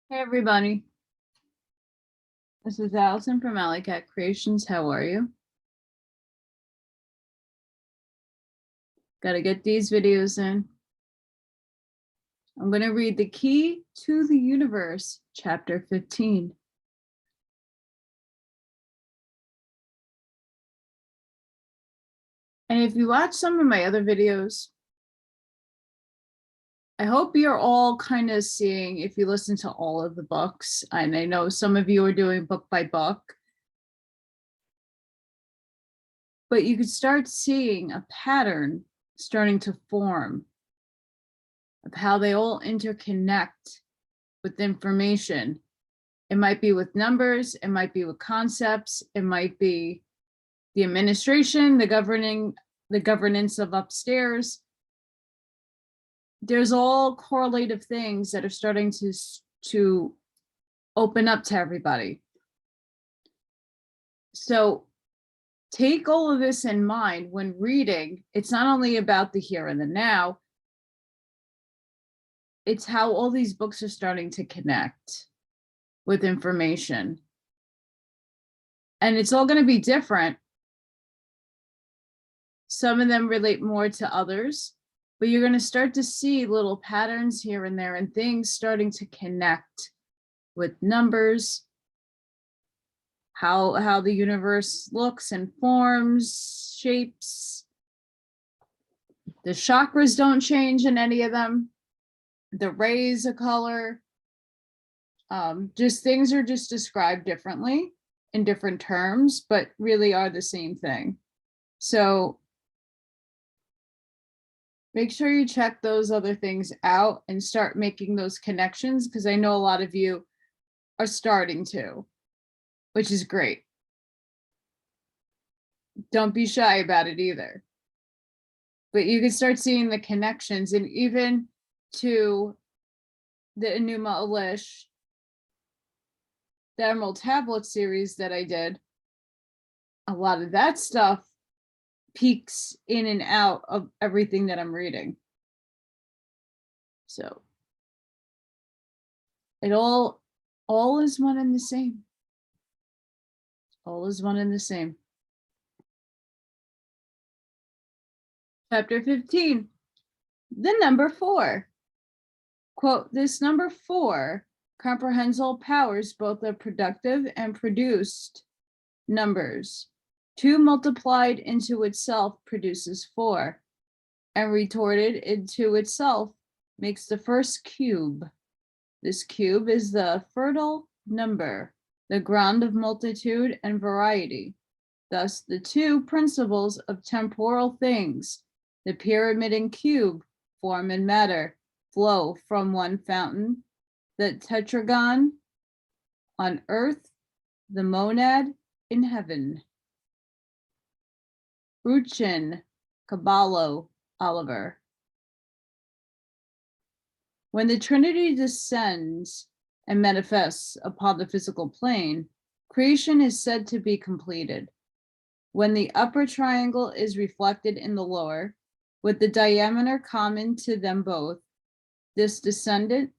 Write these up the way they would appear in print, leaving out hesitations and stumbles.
Hey everybody, this is Allison from Allykatkreations. How are you? Gotta get these videos in. I'm gonna read The Key to the Universe, chapter 15. And if you watch some of my other videos, I hope you're all kind of seeing, if you listen to all of the books, and I know some of you are doing book by book, but you could start seeing a pattern starting to form of how they all interconnect with information. It might be with numbers, it might be with concepts, it might be the administration, the governance of upstairs. There's all correlative things that are starting to open up to everybody. So take all of this in mind when reading. It's not only about the here and the now, it's how all these books are starting to connect with information. And it's all going to be different. Some of them relate more to others, but you're going to start to see little patterns here and there and things starting to connect with numbers, how the universe looks and forms, shapes. The chakras don't change in any of them. The rays of color, just things are just described differently in different terms, but really are the same thing. So make sure you check those other things out and start making those connections, because I know a lot of you are starting to, which is great. Don't be shy about it either. But you can start seeing the connections, and even to the Enuma Elish, the Emerald Tablet series that I did, a lot of that stuff peeks in and out of everything that I'm reading. So it all is one and the same. All is one and the same. Chapter 15, the number 4. Quote, this number 4 comprehends all powers, both the productive and produced numbers. 2 multiplied into itself produces 4, and retorted into itself makes the first cube. This cube is the fertile number, the ground of multitude and variety. Thus, the 2 principles of temporal things, the pyramid and cube, form and matter, flow from one fountain, the tetragon on earth, the monad in heaven. Ruchin, Caballo, Oliver. When the Trinity descends and manifests upon the physical plane, creation is said to be completed. When the upper triangle is reflected in the lower, with the diameter common to them both, this descendant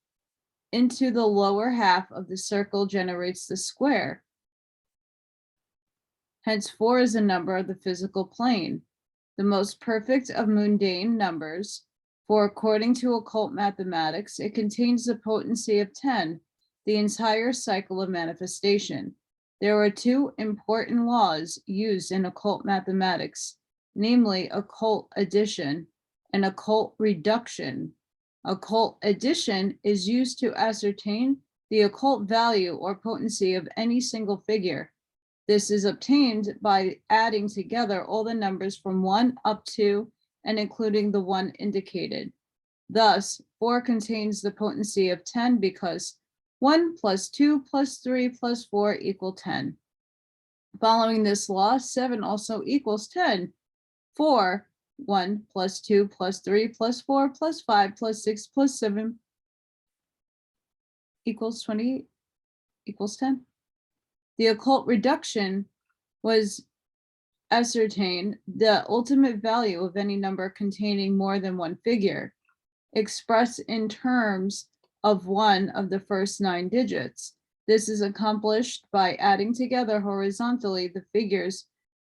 into the lower half of the circle generates the square. Hence, 4 is a number of the physical plane, the most perfect of mundane numbers, for according to occult mathematics, it contains the potency of 10, the entire cycle of manifestation. There are 2 important laws used in occult mathematics, namely occult addition and occult reduction. Occult addition is used to ascertain the occult value or potency of any single figure. This is obtained by adding together all the numbers from 1 up to and including the 1 indicated. Thus, 4 contains the potency of 10 because 1 plus 2 plus 3 plus 4 equal 10. Following this law, 7 also equals 10. 4, 1 plus 2 plus 3 plus 4 plus 5 plus 6 plus 7 equals 28, equals 10. The occult reduction was ascertain the ultimate value of any number containing more than 1 figure, expressed in terms of one of the first 9 digits. This is accomplished by adding together horizontally the figures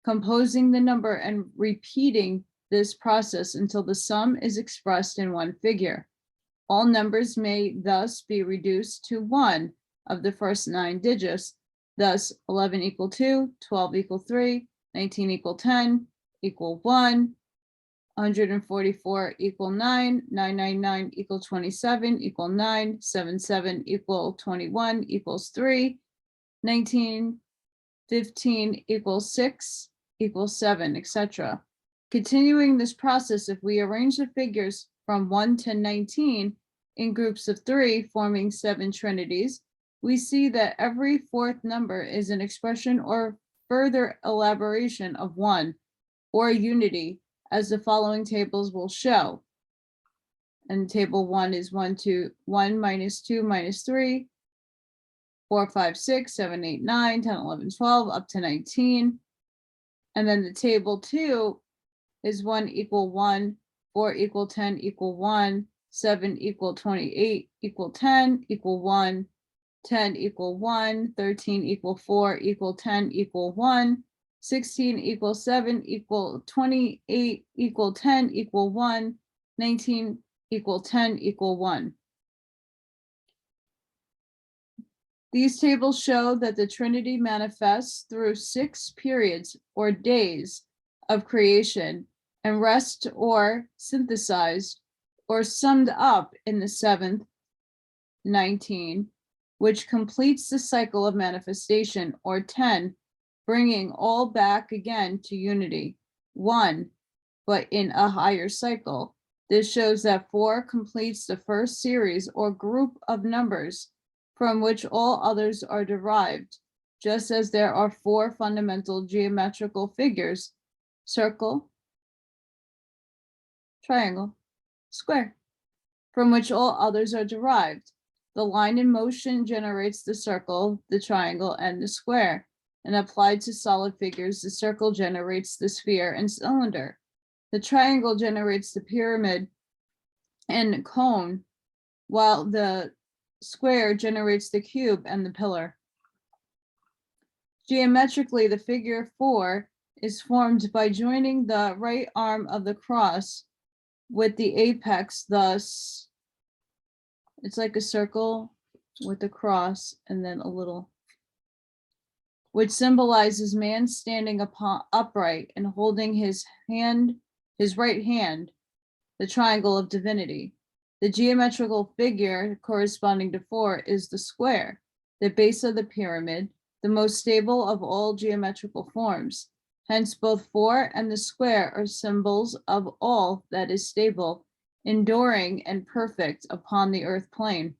composing the number and repeating this process until the sum is expressed in one figure. All numbers may thus be reduced to one of the first 9 digits. Thus 11 equal 2, 12 equal 3, 19 equal 10, equal 1, 144 equal 9, 999 equal 27, equal 9, 77 equal 21, equals 3, 19, 15 equals 6, equals 7, etc. Continuing this process, if we arrange the figures from 1 to 19 in groups of 3, forming 7 trinities, we see that every fourth number is an expression or further elaboration of 1 or unity, as the following tables will show. And table 1 is 1 minus 2 minus 3, 4, 5, 6, 7, 8, 9, 10, 11, 12, up to 19. And then the table 2 is 1 equal 1, 4 equal 10 equal 1, 7 equal 28 equal 10 equal 1, 10 equal 1, 13 equal 4 equal 10 equal 1, 16 equal 7 equal 28 equal 10 equal 1, 19 equal 10 equal 1. These tables show that the Trinity manifests through 6 periods or days of creation and rest or synthesized or summed up in the 7th, 19, which completes the cycle of manifestation, or 10, bringing all back again to unity, 1, but in a higher cycle. This shows that 4 completes the first series or group of numbers from which all others are derived, just as there are 4 fundamental geometrical figures: circle, triangle, square, from which all others are derived. The line in motion generates the circle, the triangle, and the square. And applied to solid figures, the circle generates the sphere and cylinder. The triangle generates the pyramid and cone, while the square generates the cube and the pillar. Geometrically, the figure 4 is formed by joining the right arm of the cross with the apex. Thus, it's like a circle with a cross and then a little, which symbolizes man standing upright and holding his right hand, the triangle of divinity. The geometrical figure corresponding to 4 is the square, the base of the pyramid, the most stable of all geometrical forms. Hence, both 4 and the square are symbols of all that is stable, enduring, and perfect upon the earth plane.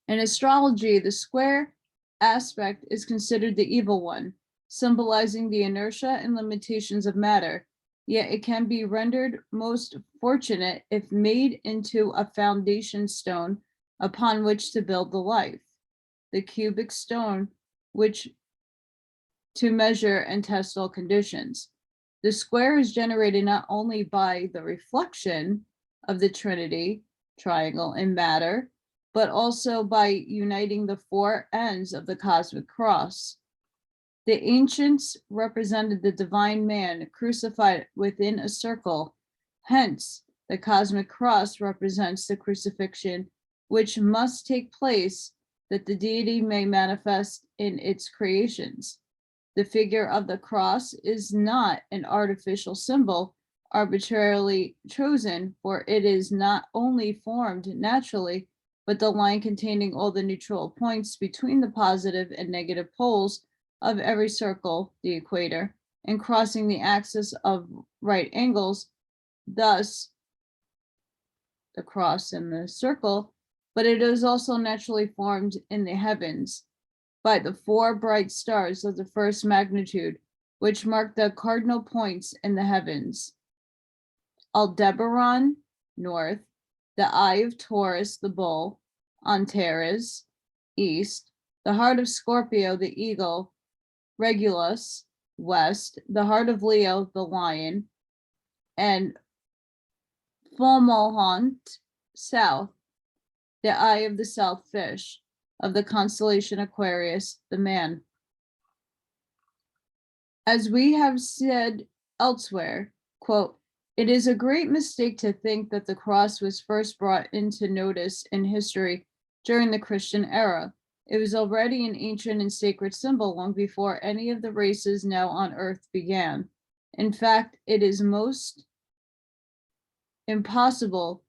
In astrology, the square aspect is considered the evil one, symbolizing the inertia and limitations of matter, yet it can be rendered most fortunate if made into a foundation stone upon which to build the life, the cubic stone, which to measure and test all conditions. The square is generated not only by the reflection of the Trinity, triangle, and matter, but also by uniting the 4 ends of the cosmic cross. The ancients represented the divine man crucified within a circle. Hence, the cosmic cross represents the crucifixion, which must take place that the deity may manifest in its creations. The figure of the cross is not an artificial symbol arbitrarily chosen, for it is not only formed naturally, but the line containing all the neutral points between the positive and negative poles of every circle, the equator, and crossing the axis of right angles, thus the cross and the circle, but it is also naturally formed in the heavens by the 4 bright stars of the first magnitude, which mark the cardinal points in the heavens: Aldebaran, north; the eye of Taurus, the bull; Antares, east; the heart of Scorpio, the eagle; Regulus, west; the heart of Leo, the lion; and Fomalhaut, south. the eye of the south fish, of the constellation Aquarius, the man. As we have said elsewhere, quote, "It is a great mistake to think that the cross was first brought into notice in history during the Christian era. It was already an ancient and sacred symbol long before any of the races now on earth began. In fact, it is most impossible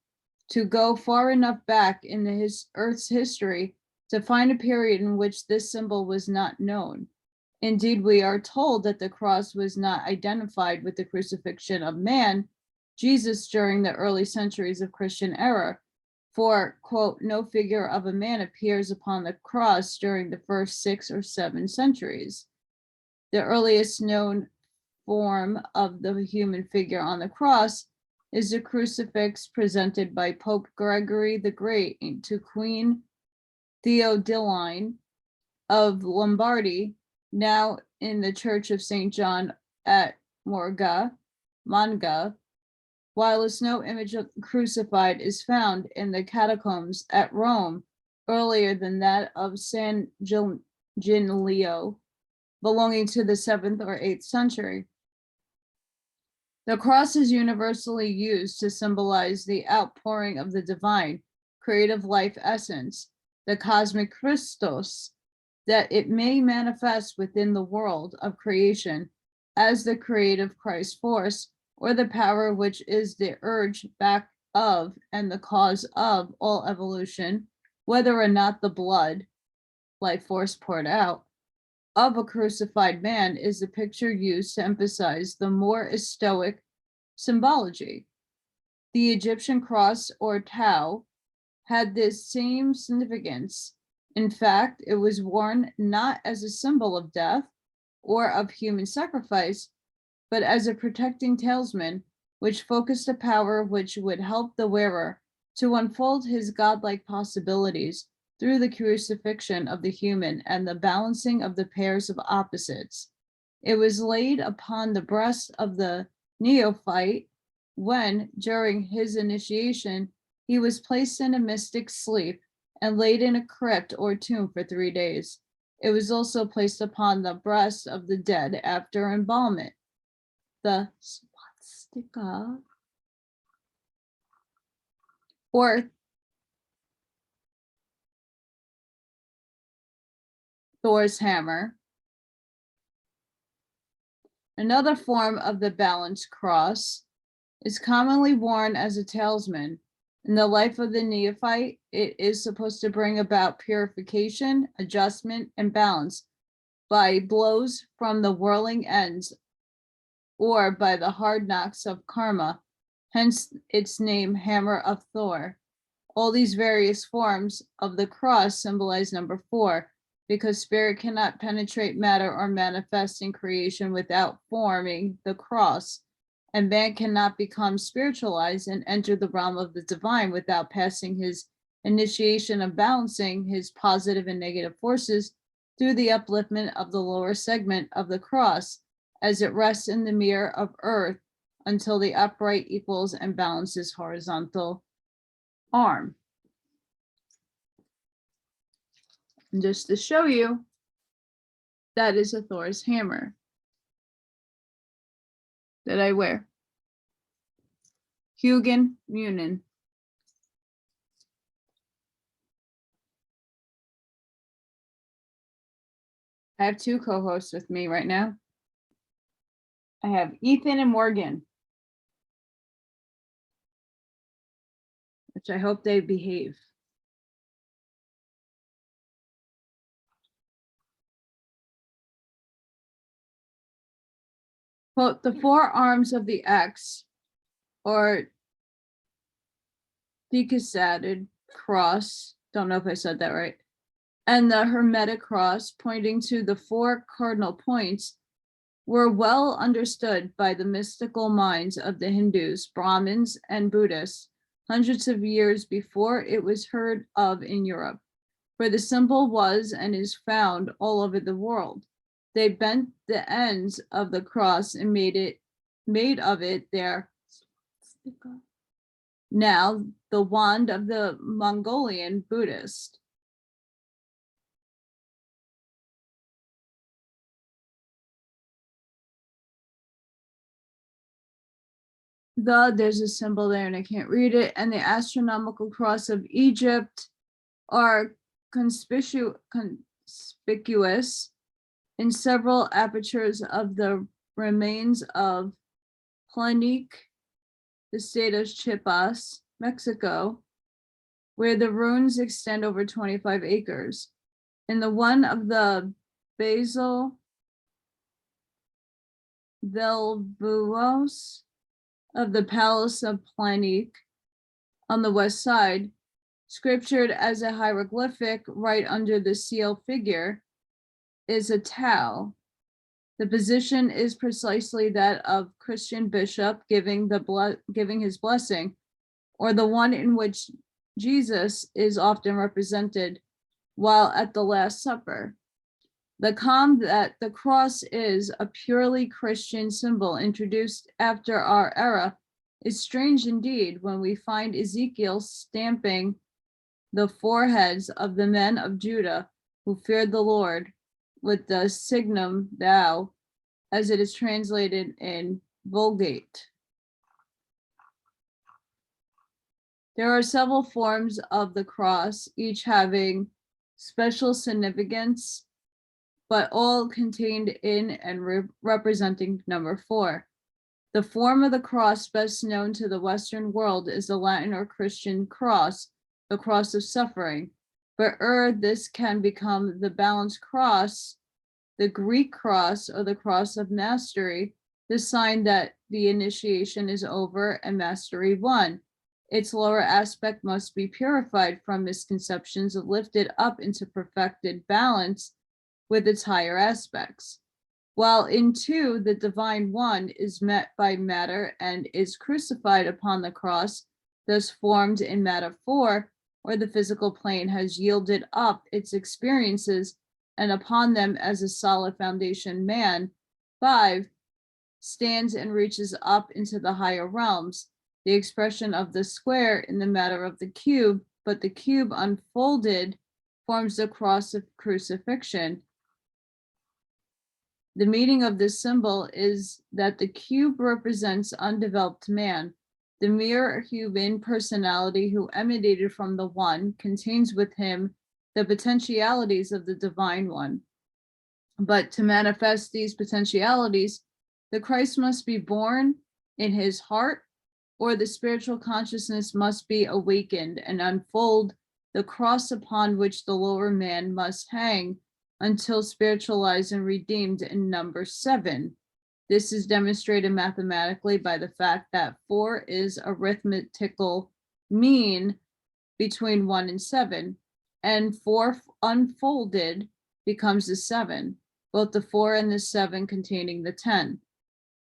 to go far enough back in the Earth's history to find a period in which this symbol was not known. Indeed, we are told that the cross was not identified with the crucifixion of man, Jesus, during the early centuries of Christian era. For, quote, no figure of a man appears upon the cross during the first 6 or 7 centuries. The earliest known form of the human figure on the cross is the crucifix presented by Pope Gregory the Great to Queen Theodoline of Lombardy, now in the Church of St. John at Manga, while a snow image of the crucified is found in the catacombs at Rome earlier than that of San Gilio, belonging to the 7th or 8th century. The cross is universally used to symbolize the outpouring of the divine, creative life essence, the cosmic Christos, that it may manifest within the world of creation as the creative Christ force, or the power which is the urge back of and the cause of all evolution, whether or not the blood, life force poured out, of a crucified man is the picture used to emphasize the more stoic symbology. The Egyptian cross or tau had this same significance. In fact, it was worn not as a symbol of death or of human sacrifice, but as a protecting talisman, which focused a power which would help the wearer to unfold his godlike possibilities through the crucifixion of the human and the balancing of the pairs of opposites. It was laid upon the breast of the neophyte when, during his initiation, he was placed in a mystic sleep and laid in a crypt or tomb for 3 days. It was also placed upon the breast of the dead after embalmment. The swastika, or Thor's hammer, another form of the balanced cross, is commonly worn as a talisman. In the life of the neophyte, it is supposed to bring about purification, adjustment, and balance by blows from the whirling ends or by the hard knocks of karma, hence its name, Hammer of Thor. All these various forms of the cross symbolize number 4, because spirit cannot penetrate matter or manifest in creation without forming the cross, and man cannot become spiritualized and enter the realm of the divine without passing his initiation of balancing his positive and negative forces through the upliftment of the lower segment of the cross as it rests in the mirror of earth until the upright equals and balances horizontal arm. And just to show you, that is a Thor's hammer that I wear. Hugin Munin. I have 2 co-hosts with me right now. I have Ethan and Morgan, which I hope they behave. Quote, the 4 arms of the X, or decusated cross, don't know if I said that right, and the Hermetic cross pointing to the 4 cardinal points were well understood by the mystical minds of the Hindus, Brahmins, and Buddhists hundreds of years before it was heard of in Europe, for the symbol was and is found all over the world. They bent the ends of the cross and made of it their Now, the wand of the Mongolian Buddhist. There's a symbol there and I can't read it, and the astronomical cross of Egypt are conspicuous in several apertures of the remains of Planique, the state of Chiapas, Mexico, where the ruins extend over 25 acres. In the one of the Basal Velvuos of the Palace of Planique on the west side, scriptured as a hieroglyphic right under the seal figure, is a tau. The position is precisely that of Christian bishop giving his blessing, or the one in which Jesus is often represented while at the Last Supper. The that the cross is a purely Christian symbol introduced after our era is strange indeed when we find Ezekiel stamping the foreheads of the men of Judah who feared the Lord with the signum thou, as it is translated in Vulgate. There are several forms of the cross, each having special significance, but all contained in and representing number 4. The form of the cross best known to the Western world is the Latin or Christian cross, the cross of suffering. But this can become the balanced cross, the Greek cross, or the cross of mastery, the sign that the initiation is over and mastery won. Its lower aspect must be purified from misconceptions and lifted up into perfected balance with its higher aspects. While in 2, the divine one is met by matter and is crucified upon the cross, thus formed in matter 4, where the physical plane has yielded up its experiences, and upon them as a solid foundation man, 5, stands and reaches up into the higher realms, the expression of the square in the matter of the cube, but the cube unfolded forms the cross of crucifixion. The meaning of this symbol is that the cube represents undeveloped man. The mere human personality who emanated from the one contains with him the potentialities of the divine one. But to manifest these potentialities, the Christ must be born in his heart, or the spiritual consciousness must be awakened and unfold the cross upon which the lower man must hang until spiritualized and redeemed in number 7. This is demonstrated mathematically by the fact that 4 is arithmetical mean between 1 and 7, and 4 unfolded becomes the 7, both the 4 and the 7 containing the 10.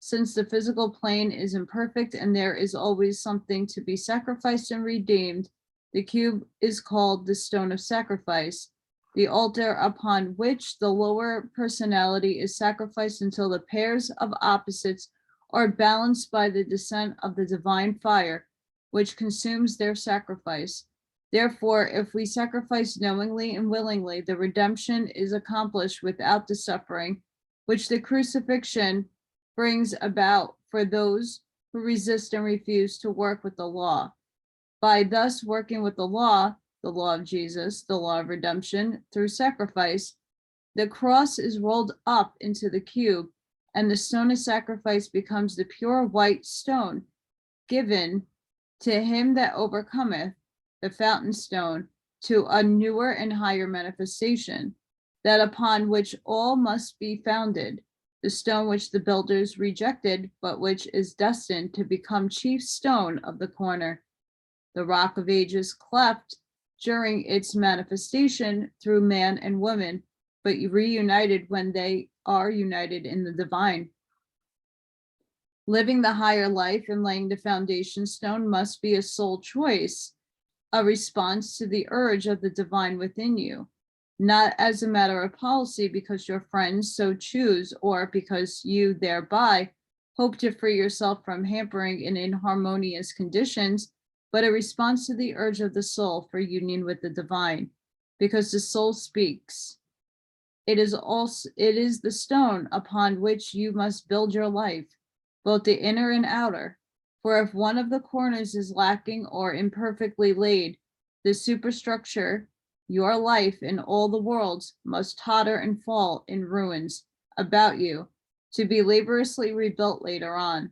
Since the physical plane is imperfect and there is always something to be sacrificed and redeemed, the cube is called the stone of sacrifice, the altar upon which the lower personality is sacrificed until the pairs of opposites are balanced by the descent of the divine fire, which consumes their sacrifice. Therefore, if we sacrifice knowingly and willingly, the redemption is accomplished without the suffering, which the crucifixion brings about for those who resist and refuse to work with the law. By thus working with the law of Jesus, the law of redemption through sacrifice, the cross is rolled up into the cube, and the stone of sacrifice becomes the pure white stone given to him that overcometh, the fountain stone, to a newer and higher manifestation, that upon which all must be founded, the stone which the builders rejected, but which is destined to become chief stone of the corner. The rock of ages cleft during its manifestation through man and woman, but reunited when they are united in the divine. Living the higher life and laying the foundation stone must be a soul choice, a response to the urge of the divine within you, not as a matter of policy because your friends so choose or because you thereby hope to free yourself from hampering in inharmonious conditions, but a response to the urge of the soul for union with the divine, because the soul speaks. It is the stone upon which you must build your life, both the inner and outer. For if one of the corners is lacking or imperfectly laid, the superstructure, your life in all the worlds, must totter and fall in ruins about you, to be laboriously rebuilt later on.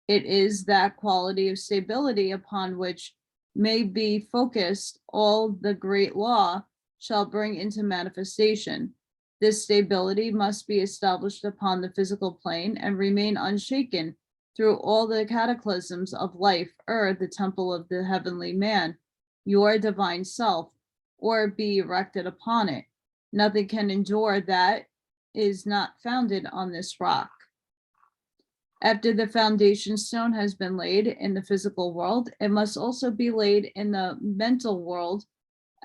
It is that quality of stability upon which may be focused all the great law shall bring into manifestation. This stability must be established upon the physical plane and remain unshaken through all the cataclysms of life, the temple of the heavenly man, your divine self, or be erected upon it. Nothing can endure that is not founded on this rock. After the foundation stone has been laid in the physical world, it must also be laid in the mental world,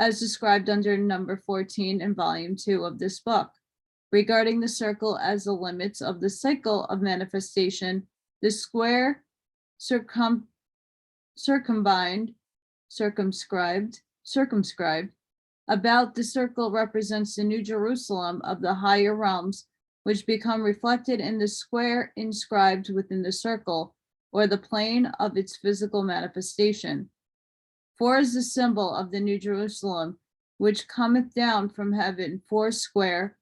as described under number 14 in volume 2 of this book. Regarding the circle as the limits of the cycle of manifestation, the square circumscribed about the circle represents the New Jerusalem of the higher realms, which become reflected in the square inscribed within the circle, or the plane of its physical manifestation. 4 is the symbol of the New Jerusalem, which cometh down from heaven, 4 square,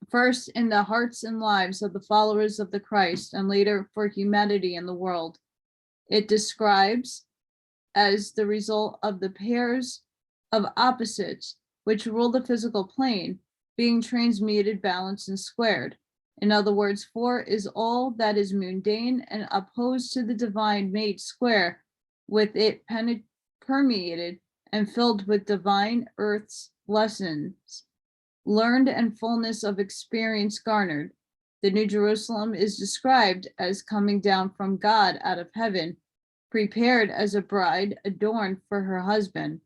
first in the hearts and lives of the followers of the Christ, and later for humanity in the world. It describes as the result of the pairs of opposites which rule the physical plane, being transmuted, balanced, and squared. In other words, 4 is all that is mundane and opposed to the divine made square, with it permeated and filled with divine earth's lessons, learned and fullness of experience garnered. The New Jerusalem is described as coming down from God out of heaven, prepared as a bride adorned for her husband.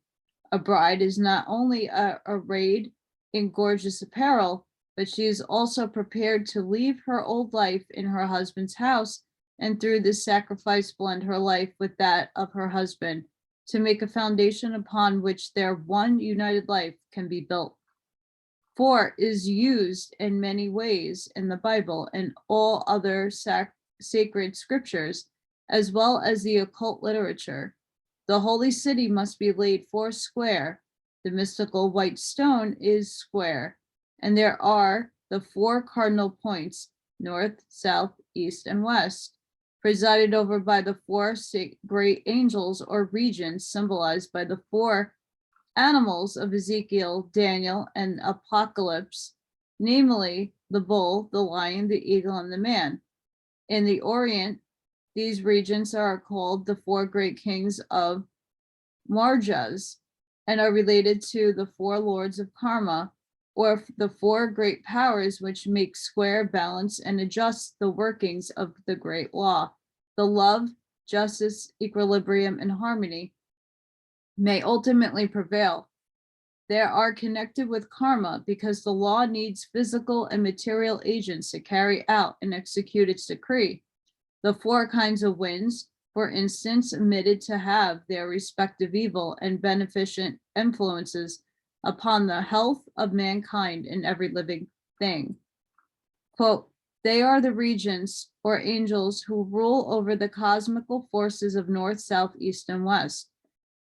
A bride is not only arrayed in gorgeous apparel, but she is also prepared to leave her old life in her husband's house, and through this sacrifice blend her life with that of her husband, to make a foundation upon which their one united life can be built. 4 is used in many ways in the Bible and all other sacred scriptures, as well as the occult literature. The holy city must be laid 4 square. The mystical white stone is square, and there are the 4 cardinal points, north, south, east, and west, presided over by the 4 great angels or regions, symbolized by the 4 animals of Ezekiel, Daniel, and Apocalypse, namely the bull, the lion, the eagle, and the man. In the Orient, these regions are called the 4 great kings of Marjas and are related to the 4 lords of karma, or the 4 great powers which make square, balance, and adjust the workings of the great law. The love, justice, equilibrium, and harmony may ultimately prevail. They are connected with karma because the law needs physical and material agents to carry out and execute its decree. The 4 kinds of winds, for instance, admitted to have their respective evil and beneficent influences upon the health of mankind and every living thing. Quote, they are the regions or angels who rule over the cosmical forces of north, south, east, and west,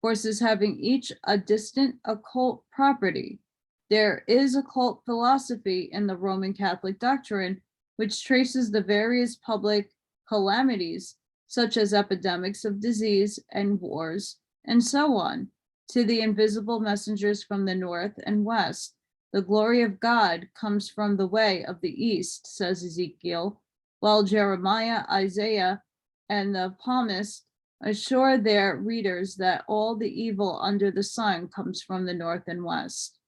forces having each a distant occult property. There is occult philosophy in the Roman Catholic doctrine, which traces the various public calamities, such as epidemics of disease and wars, and so on, to the invisible messengers from the north and west. The glory of God comes from the way of the east, says Ezekiel, while Jeremiah, Isaiah, and the palmist assure their readers that all the evil under the sun comes from the north and west.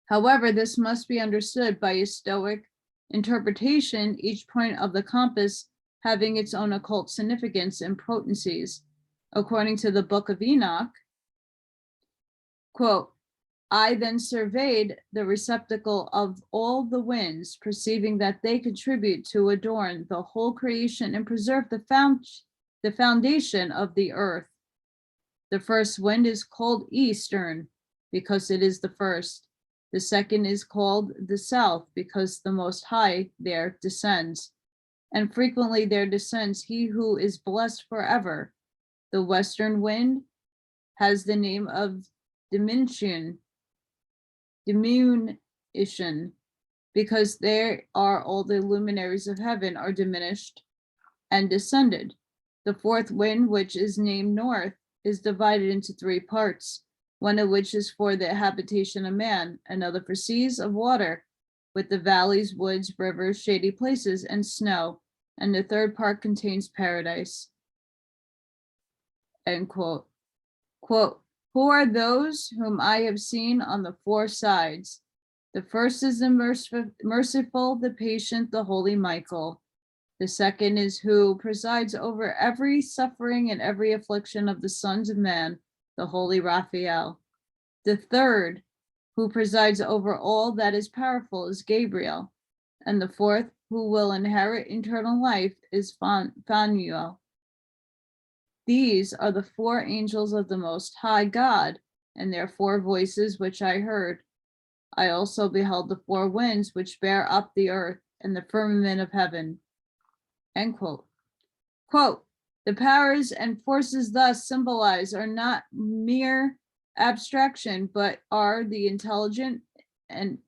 However, this must be understood by a Stoic interpretation, each point of the compass having its own occult significance and potencies. According to the Book of Enoch, quote, I then surveyed the receptacle of all the winds, perceiving that they contribute to adorn the whole creation and preserve the the foundation of the earth. The first wind is called eastern because it is the first. The second is called the south because the Most High there descends. And frequently there descends he who is blessed forever. The western wind has the name of diminution, because there are all the luminaries of heaven are diminished and descended. The fourth wind, which is named north, is divided into three parts, one of which is for the habitation of man, another for seas of water, with the valleys, woods, rivers, shady places, and snow, and the third part contains paradise. End quote. Quote, who are those whom I have seen on the four sides? The first is the merciful, the patient, the holy Michael. The second is who presides over every suffering and every affliction of the sons of man, the holy Raphael. The third, who presides over all that is powerful, is Gabriel. And the fourth, who will inherit eternal life, is Phanuel. These are the four angels of the Most High God, and their four voices which I heard. I also beheld the four winds which bear up the earth and the firmament of heaven. End quote. Quote, the powers and forces thus symbolized are not mere abstraction, but are the intelligent and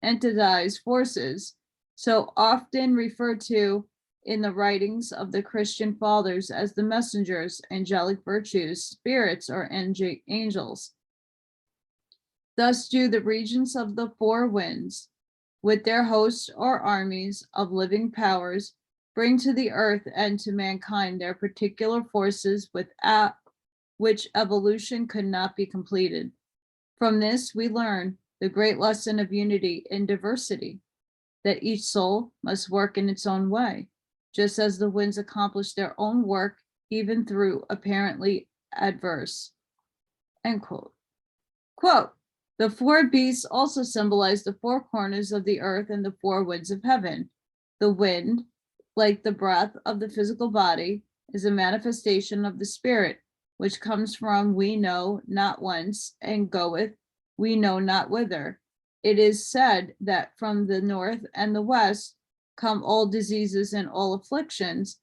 entitized forces, so often referred to in the writings of the Christian fathers as the messengers, angelic virtues, spirits, or angels. Thus do the regents of the four winds, with their hosts or armies of living powers, bring to the earth and to mankind their particular forces without which evolution could not be completed. From this, we learn the great lesson of unity in diversity, that each soul must work in its own way, just as the winds accomplish their own work, even through apparently adverse. End quote. Quote, the four beasts also symbolize the four corners of the earth and the four winds of heaven. The wind, like the breath of the physical body, is a manifestation of the spirit, which comes from we know not whence and goeth we know not whither. It is said that from the north and the west come all diseases and all afflictions,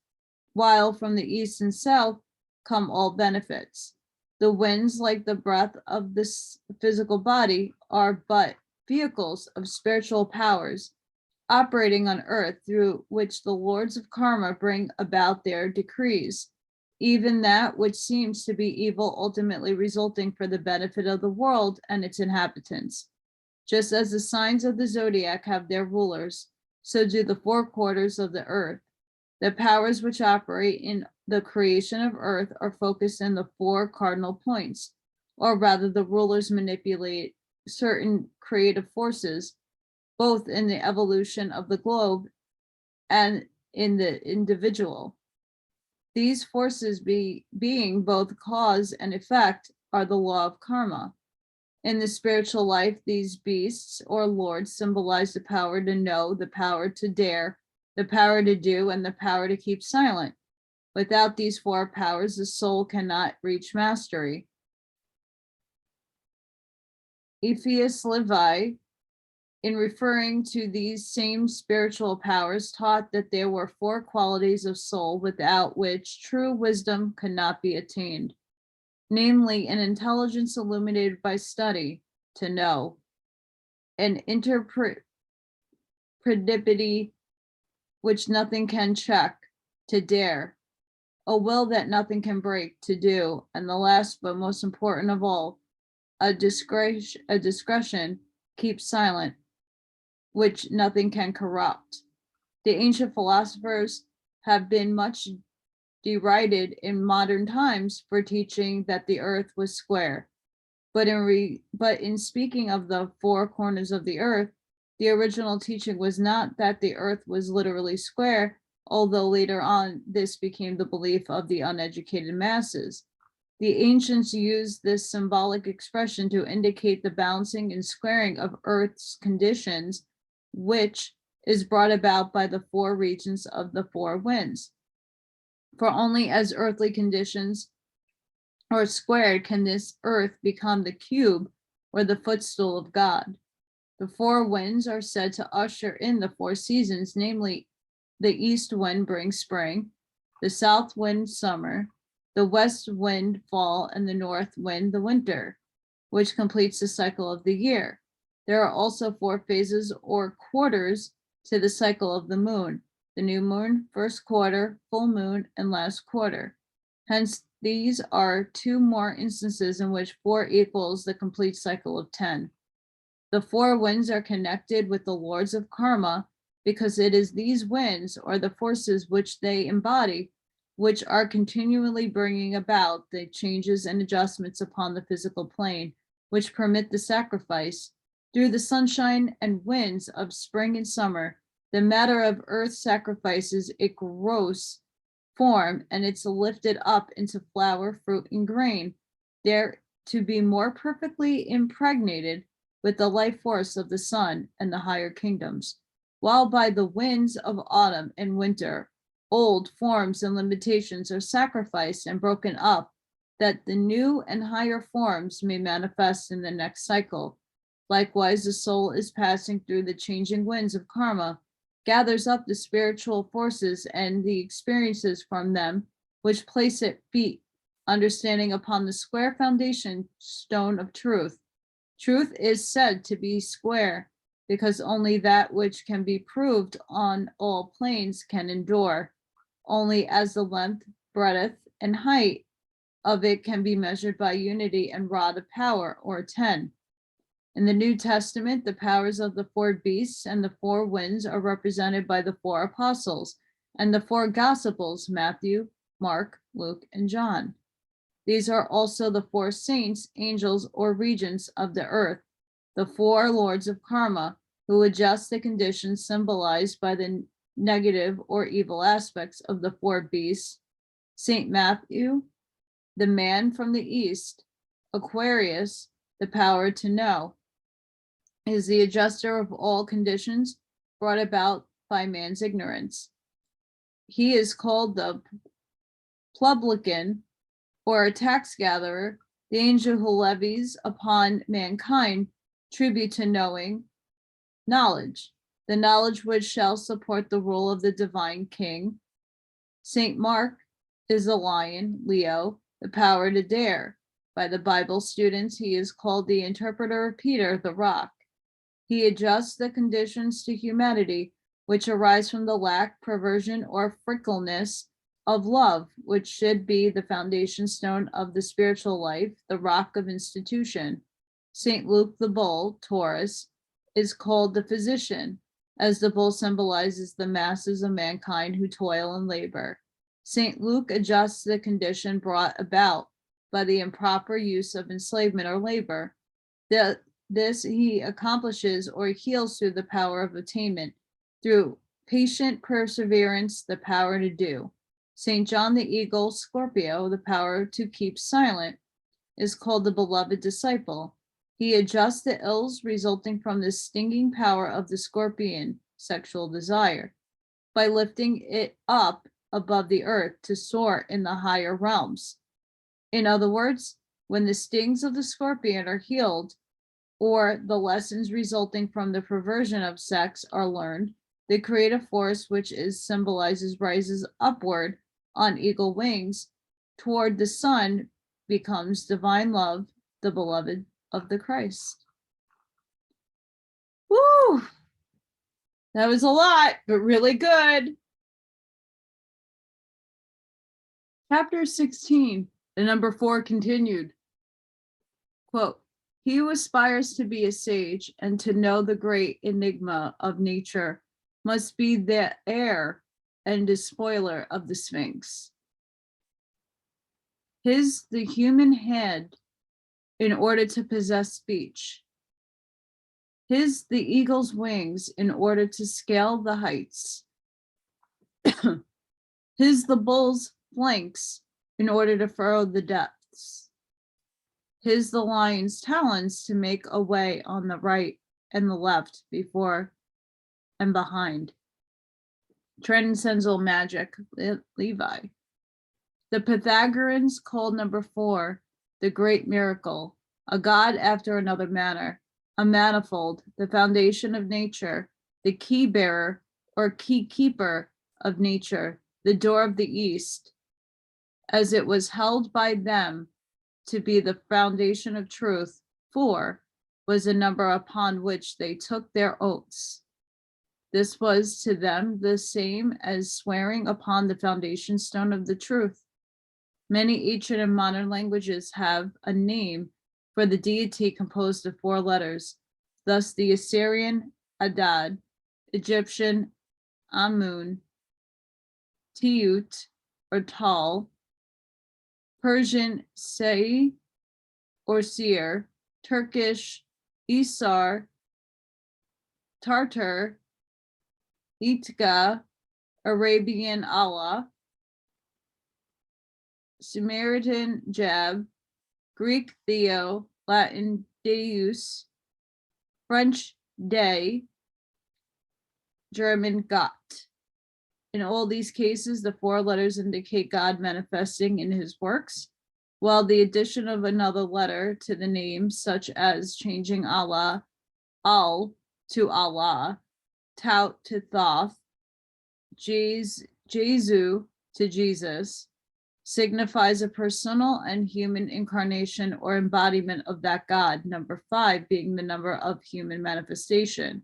while from the east and south come all benefits. The winds, like the breath of this physical body, are but vehicles of spiritual powers operating on earth, through which the lords of karma bring about their decrees, even that which seems to be evil ultimately resulting for the benefit of the world and its inhabitants. Just as the signs of the zodiac have their rulers, so do the four quarters of the earth. The powers which operate in the creation of earth are focused in the four cardinal points, or rather the rulers manipulate certain creative forces, both in the evolution of the globe and in the individual. These forces being both cause and effect are the law of karma. In the spiritual life, these beasts or lords symbolize the power to know, the power to dare, the power to do, and the power to keep silent. Without these four powers, the soul cannot reach mastery. Ephius Levi, in referring to these same spiritual powers, taught that there were four qualities of soul without which true wisdom could not be attained, namely an intelligence illuminated by study, to know, an intrepidity which nothing can check, to dare, a will that nothing can break, to do, and the last but most important of all, a discretion, keep silent, which nothing can corrupt. The ancient philosophers have been much derided in modern times for teaching that the earth was square. But in speaking of the four corners of the earth, the original teaching was not that the earth was literally square, although later on this became the belief of the uneducated masses. The ancients used this symbolic expression to indicate the balancing and squaring of Earth's conditions, which is brought about by the four regions of the four winds. For only as earthly conditions are squared can this earth become the cube or the footstool of God. The four winds are said to usher in the four seasons, namely, the east wind brings spring, the south wind summer, the west wind fall, and the north wind the winter, which completes the cycle of the year. There are also four phases or quarters to the cycle of the moon: the new moon, first quarter, full moon, and last quarter. Hence, these are two more instances in which 4 equals the complete cycle of 10. The four winds are connected with the lords of karma because it is these winds, or the forces which they embody, which are continually bringing about the changes and adjustments upon the physical plane, which permit the sacrifice. Through the sunshine and winds of spring and summer, the matter of earth sacrifices a gross form, and it's lifted up into flower, fruit, and grain, there to be more perfectly impregnated with the life force of the sun and the higher kingdoms, while by the winds of autumn and winter, old forms and limitations are sacrificed and broken up, that the new and higher forms may manifest in the next cycle. Likewise, the soul is passing through the changing winds of karma, gathers up the spiritual forces and the experiences from them, which place it feet, understanding upon the square foundation stone of truth. Truth is said to be square because only that which can be proved on all planes can endure. Only as the length, breadth, and height of it can be measured by unity and rod of power, or 10. In the New Testament, the powers of the four beasts and the four winds are represented by the four apostles and the four gospels: Matthew, Mark, Luke, and John. These are also the four saints, angels, or regents of the earth, the four lords of karma, who adjust the conditions symbolized by the negative or evil aspects of the four beasts: Saint Matthew, the man from the east; Aquarius, the power to know, is the adjuster of all conditions brought about by man's ignorance. He is called the publican, or a tax gatherer, the angel who levies upon mankind tribute to knowledge, the knowledge which shall support the rule of the divine king. Saint Mark is the lion, Leo, the power to dare. By the Bible students, he is called the interpreter of Peter, the rock. He adjusts the conditions to humanity, which arise from the lack, perversion, or fickleness of love, which should be the foundation stone of the spiritual life, the rock of institution. Saint Luke the bull, Taurus, is called the physician, as the bull symbolizes the masses of mankind who toil and labor. Saint Luke adjusts the condition brought about by the improper use of enslavement or labor. This he accomplishes or heals through the power of attainment, through patient perseverance, the power to do. Saint John the eagle, Scorpio, the power to keep silent, is called the beloved disciple. He adjusts the ills resulting from the stinging power of the scorpion, sexual desire, by lifting it up above the earth to soar in the higher realms. In other words, when the stings of the scorpion are healed, or the lessons resulting from the perversion of sex are learned, the creative force, which is symbolizes rises upward on eagle wings toward the sun, becomes divine love, the beloved of the Christ. Woo! That was a lot, but really good. Chapter 16, the number 4 continued. Quote, he who aspires to be a sage and to know the great enigma of nature must be the heir and despoiler of the Sphinx. His the human head in order to possess speech. His the eagle's wings in order to scale the heights. His the bull's flanks in order to furrow the depths. His the lion's talons to make a way on the right and the left, before and behind. Transcendental magic, Levi. The Pythagoreans called number 4 the great miracle, a god after another manner, a manifold, the foundation of nature, the key bearer or key keeper of nature, the door of the east, as it was held by them to be the foundation of truth. 4 was the number upon which they took their oaths. This was to them the same as swearing upon the foundation stone of the truth. Many ancient and modern languages have a name for the deity composed of 4 letters. Thus, the Assyrian Adad, Egyptian Amun, Tiut or Tal, Persian Sei or Seer, Turkish Isar, Tartar Itka, Arabian Allah, Samaritan Jab, Greek Theo, Latin Deus, French Day, German Gott. In all these cases, the 4 letters indicate God manifesting in his works, while the addition of another letter to the name, such as changing Allah, Al to Allah, Tout to Thoth, Jesu to Jesus, signifies a personal and human incarnation or embodiment of that God, number 5 being the number of human manifestation.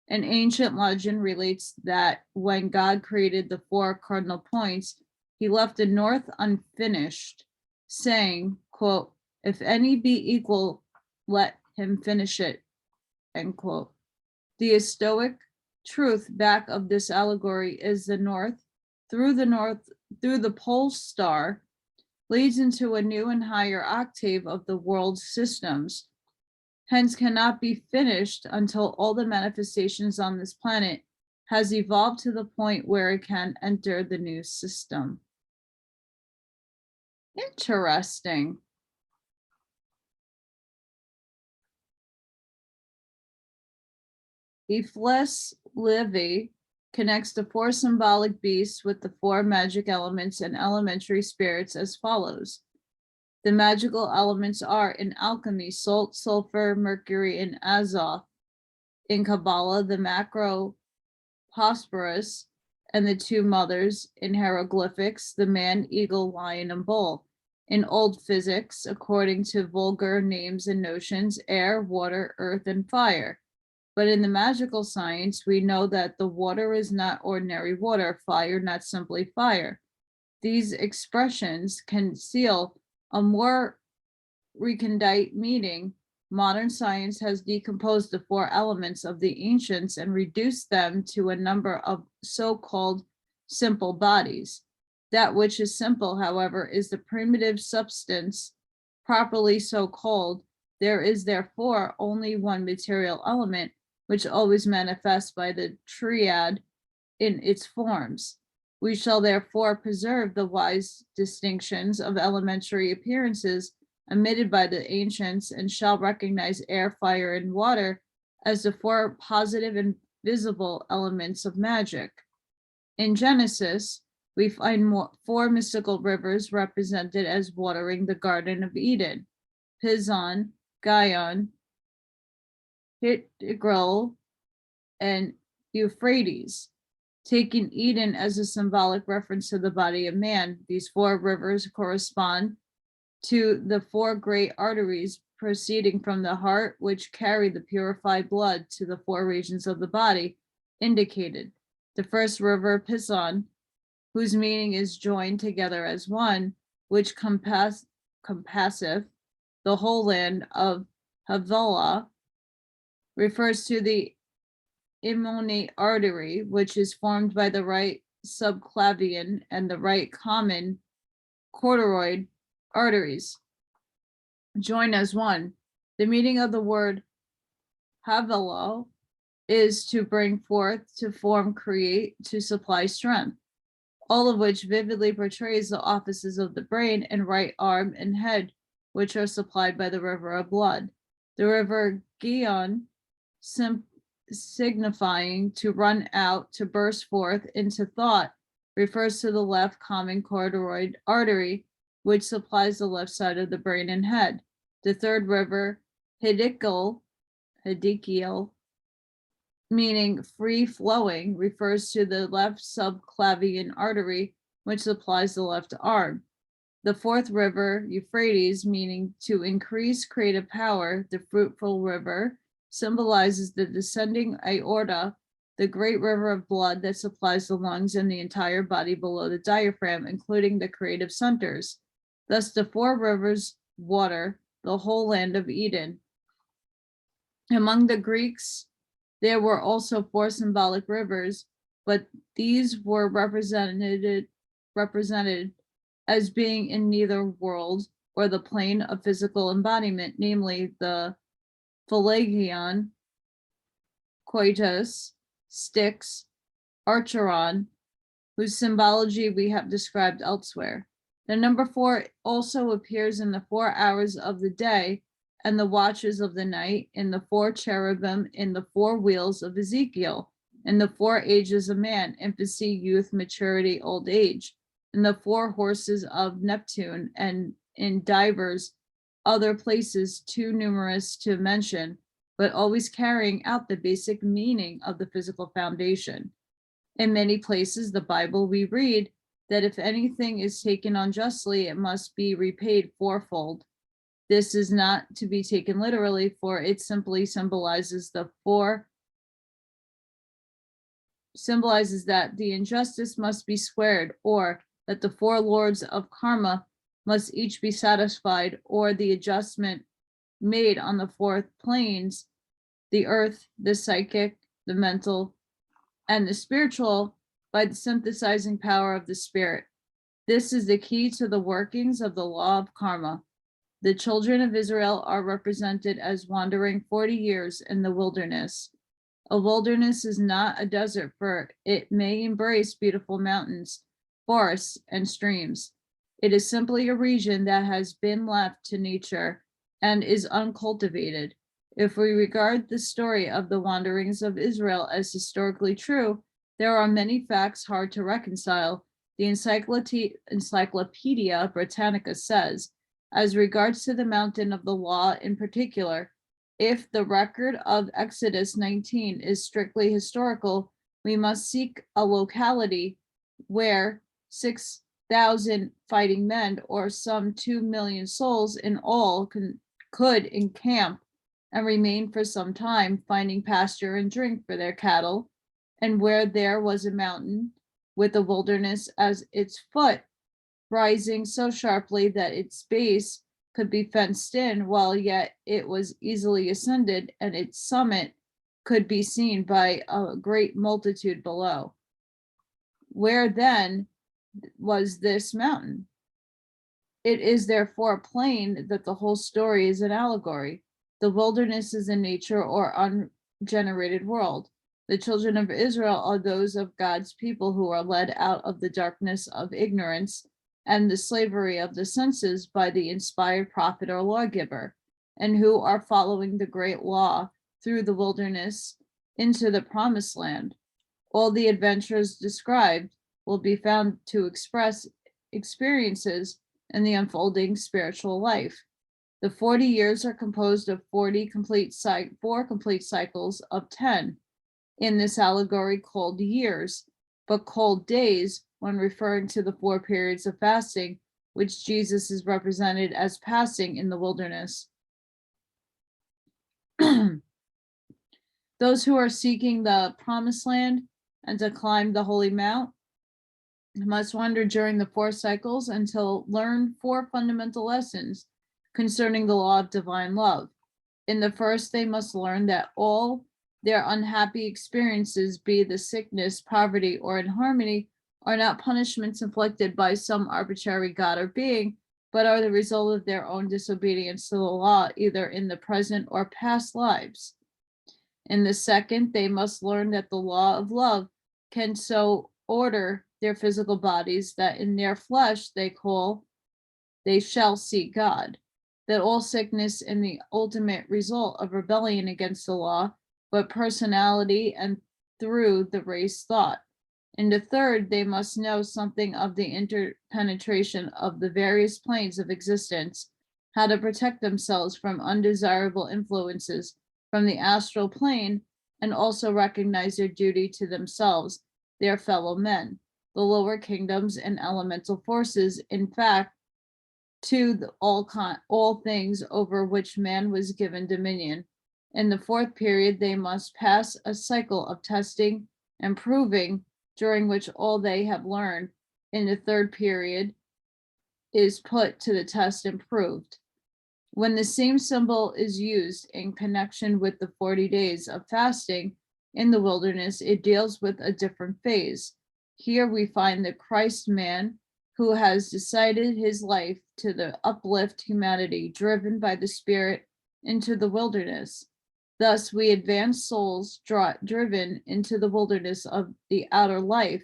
An ancient legend relates that when God created the 4 cardinal points, he left the north unfinished, saying, quote, "If any be equal, let him finish it," end quote. The Stoic truth back of this allegory is the north through the pole star leads into a new and higher octave of the world systems, hence cannot be finished until all the manifestations on this planet has evolved to the point where it can enter the new system. Interesting. Efles Livy connects the 4 symbolic beasts with the 4 magic elements and elementary spirits as follows. The magical elements are in alchemy, salt, sulfur, mercury, and azoth. In Kabbalah, the macro phosphorus and the 2 mothers. In hieroglyphics, the man, eagle, lion, and bull. In old physics, according to vulgar names and notions, air, water, earth, and fire. But in the magical science, we know that the water is not ordinary water, fire not simply fire. These expressions conceal a more recondite meaning. Modern science has decomposed the 4 elements of the ancients and reduced them to a number of so-called simple bodies. That which is simple, however, is the primitive substance, properly so called. There is therefore only one material element, which always manifests by the triad in its forms. We shall therefore preserve the wise distinctions of elementary appearances emitted by the ancients and shall recognize air, fire, and water as the 4 positive and visible elements of magic. In Genesis, we find 4 mystical rivers represented as watering the Garden of Eden: Pison, Gihon, Tigris, and Euphrates. Taking Eden as a symbolic reference to the body of man, these 4 rivers correspond to the 4 great arteries proceeding from the heart, which carry the purified blood to the 4 regions of the body indicated. The first river, Pison, whose meaning is joined together as one, which compasseth the whole land of Havilah, refers to the immonate artery, which is formed by the right subclavian and the right common corduroid arteries join as one. The meaning of the word Havilah is to bring forth, to form, create, to supply strength, all of which vividly portrays the offices of the brain and right arm and head, which are supplied by the river of blood. The river Gihon, signifying to run out, to burst forth into thought, refers to the left common corduroid artery, which supplies the left side of the brain and head. The third river, Hiddekel, meaning free flowing, refers to the left subclavian artery, which supplies the left arm. The fourth river, Euphrates, meaning to increase creative power, the fruitful river, symbolizes the descending aorta, the great river of blood that supplies the lungs and the entire body below the diaphragm, including the creative centers. Thus, the four rivers water the whole land of Eden. Among the Greeks, there were also four symbolic rivers, but these were represented as being in neither world or the plane of physical embodiment, namely the Phlegon, Coitus, Styx, Archeron, whose symbology we have described elsewhere. The number 4 also appears in the 4 hours of the day and the watches of the night, in the 4 cherubim, in the 4 wheels of Ezekiel, in the 4 ages of man, infancy, youth, maturity, old age, in the 4 horses of Neptune, and in divers other places too numerous to mention, but always carrying out the basic meaning of the physical foundation. In many places, the Bible, we read that if anything is taken unjustly, it must be repaid fourfold. This is not to be taken literally, for it simply symbolizes that the injustice must be squared, or that the 4 lords of karma must each be satisfied, or the adjustment made on the 4 planes, the earth, the psychic, the mental, and the spiritual, by the synthesizing power of the spirit. This is the key to the workings of the law of karma. The children of Israel are represented as wandering 40 years in the wilderness. A wilderness is not a desert, for it may embrace beautiful mountains, forests, and streams. It is simply a region that has been left to nature and is uncultivated. If we regard the story of the wanderings of Israel as historically true, there are many facts hard to reconcile. The Encyclopedia Britannica says, as regards to the mountain of the law in particular, if the record of Exodus 19 is strictly historical, we must seek a locality where 6,000 fighting men, or some 2 million souls in all, could encamp and remain for some time, finding pasture and drink for their cattle, and where there was a mountain with a wilderness as its foot, rising so sharply that its base could be fenced in, while yet it was easily ascended, and its summit could be seen by a great multitude below. Where then was this mountain? It is therefore plain that the whole story is an allegory. The wilderness is a nature or ungenerated world. The children of Israel are those of God's people who are led out of the darkness of ignorance and the slavery of the senses by the inspired prophet or lawgiver, and who are following the great law through the wilderness into the promised land. All the adventures described will be found to express experiences in the unfolding spiritual life. The 40 years are composed of 4 complete cycles of 10 in this allegory called years, but called days when referring to the 4 periods of fasting, which Jesus is represented as passing in the wilderness. Those who are seeking the promised land and to climb the holy mount must wander during the 4 cycles until learn 4 fundamental lessons concerning the law of divine love. In the first, they must learn that all their unhappy experiences, be the sickness, poverty, or inharmony, are not punishments inflicted by some arbitrary God or being, but are the result of their own disobedience to the law, either in the present or past lives. In the second, they must learn that the law of love can so order their physical bodies that in their flesh they shall see God, that all sickness is the ultimate result of rebellion against the law, but personality and through the race thought. In the third, they must know something of the interpenetration of the various planes of existence, how to protect themselves from undesirable influences from the astral plane, and also recognize their duty to themselves, their fellow men, the lower kingdoms and elemental forces, in fact, to all things over which man was given dominion. In the fourth period, they must pass a cycle of testing and proving, during which all they have learned in the third period is put to the test and proved. When the same symbol is used in connection with the 40 days of fasting in the wilderness, it deals with a different phase. Here we find the Christ man who has decided his life to the uplift humanity, driven by the Spirit into the wilderness. Thus, we advance souls driven into the wilderness of the outer life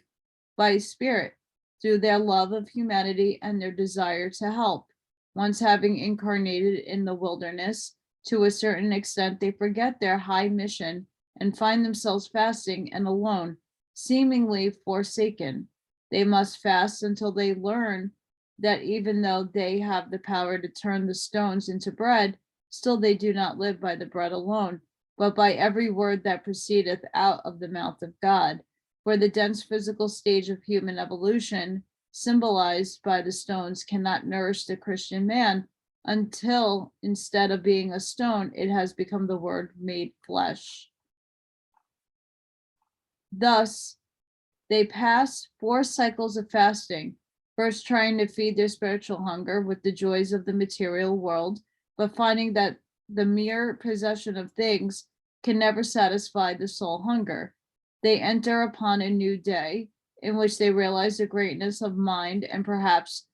by Spirit through their love of humanity and their desire to help. Once having incarnated in the wilderness, to a certain extent, they forget their high mission and find themselves fasting and alone, seemingly forsaken. They must fast until they learn that even though they have the power to turn the stones into bread, still they do not live by the bread alone, but by every word that proceedeth out of the mouth of God. For the dense physical stage of human evolution, symbolized by the stones, cannot nourish the Christian man until, instead of being a stone, it has become the Word made flesh. Thus, they pass 4 cycles of fasting, first trying to feed their spiritual hunger with the joys of the material world, but finding that the mere possession of things can never satisfy the soul hunger. They enter upon a new day in which they realize the greatness of mind and perhaps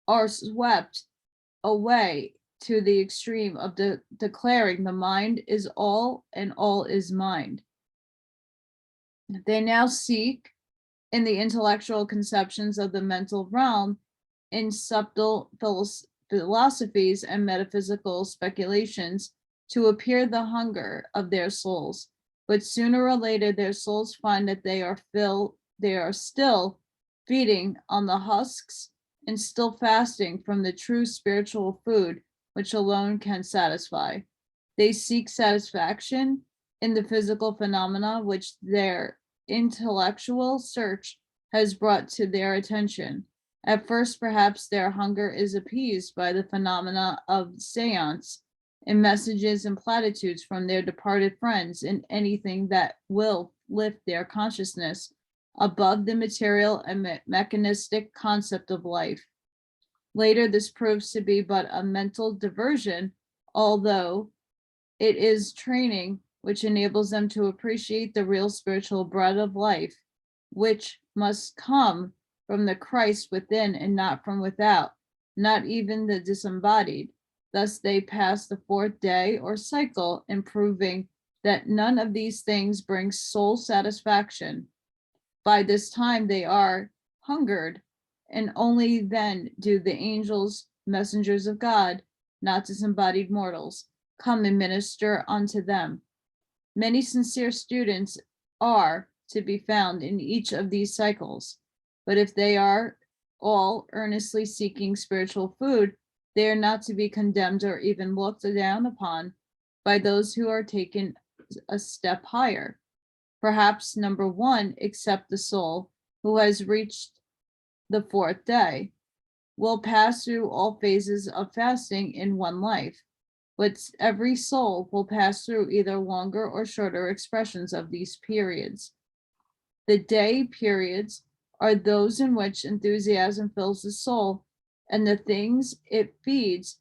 are swept away to the extreme of declaring the mind is all and all is mind. They now seek in the intellectual conceptions of the mental realm, in subtle philosophies and metaphysical speculations, to appear the hunger of their souls. But sooner or later, their souls find that they are still feeding on the husks and still fasting from the true spiritual food, which alone can satisfy. They seek satisfaction in the physical phenomena which their intellectual search has brought to their attention. At first, perhaps their hunger is appeased by the phenomena of seance and messages and platitudes from their departed friends, and anything that will lift their consciousness above the material and mechanistic concept of life. Later, this proves to be but a mental diversion, although it is training which enables them to appreciate the real spiritual bread of life, which must come from the Christ within and not from without, not even the disembodied. Thus they pass the 4th day or cycle in proving that none of these things brings soul satisfaction. By this time they are hungered, and only then do the angels, messengers of God, not disembodied mortals, come and minister unto them. Many sincere students are to be found in each of these cycles, but if they are all earnestly seeking spiritual food, they are not to be condemned or even looked down upon by those who are taken a step higher. Perhaps number 1, except the soul who has reached the 4th day, will pass through all phases of fasting in one life, but every soul will pass through either longer or shorter expressions of these periods. The day periods are those in which enthusiasm fills the soul, and the things it feeds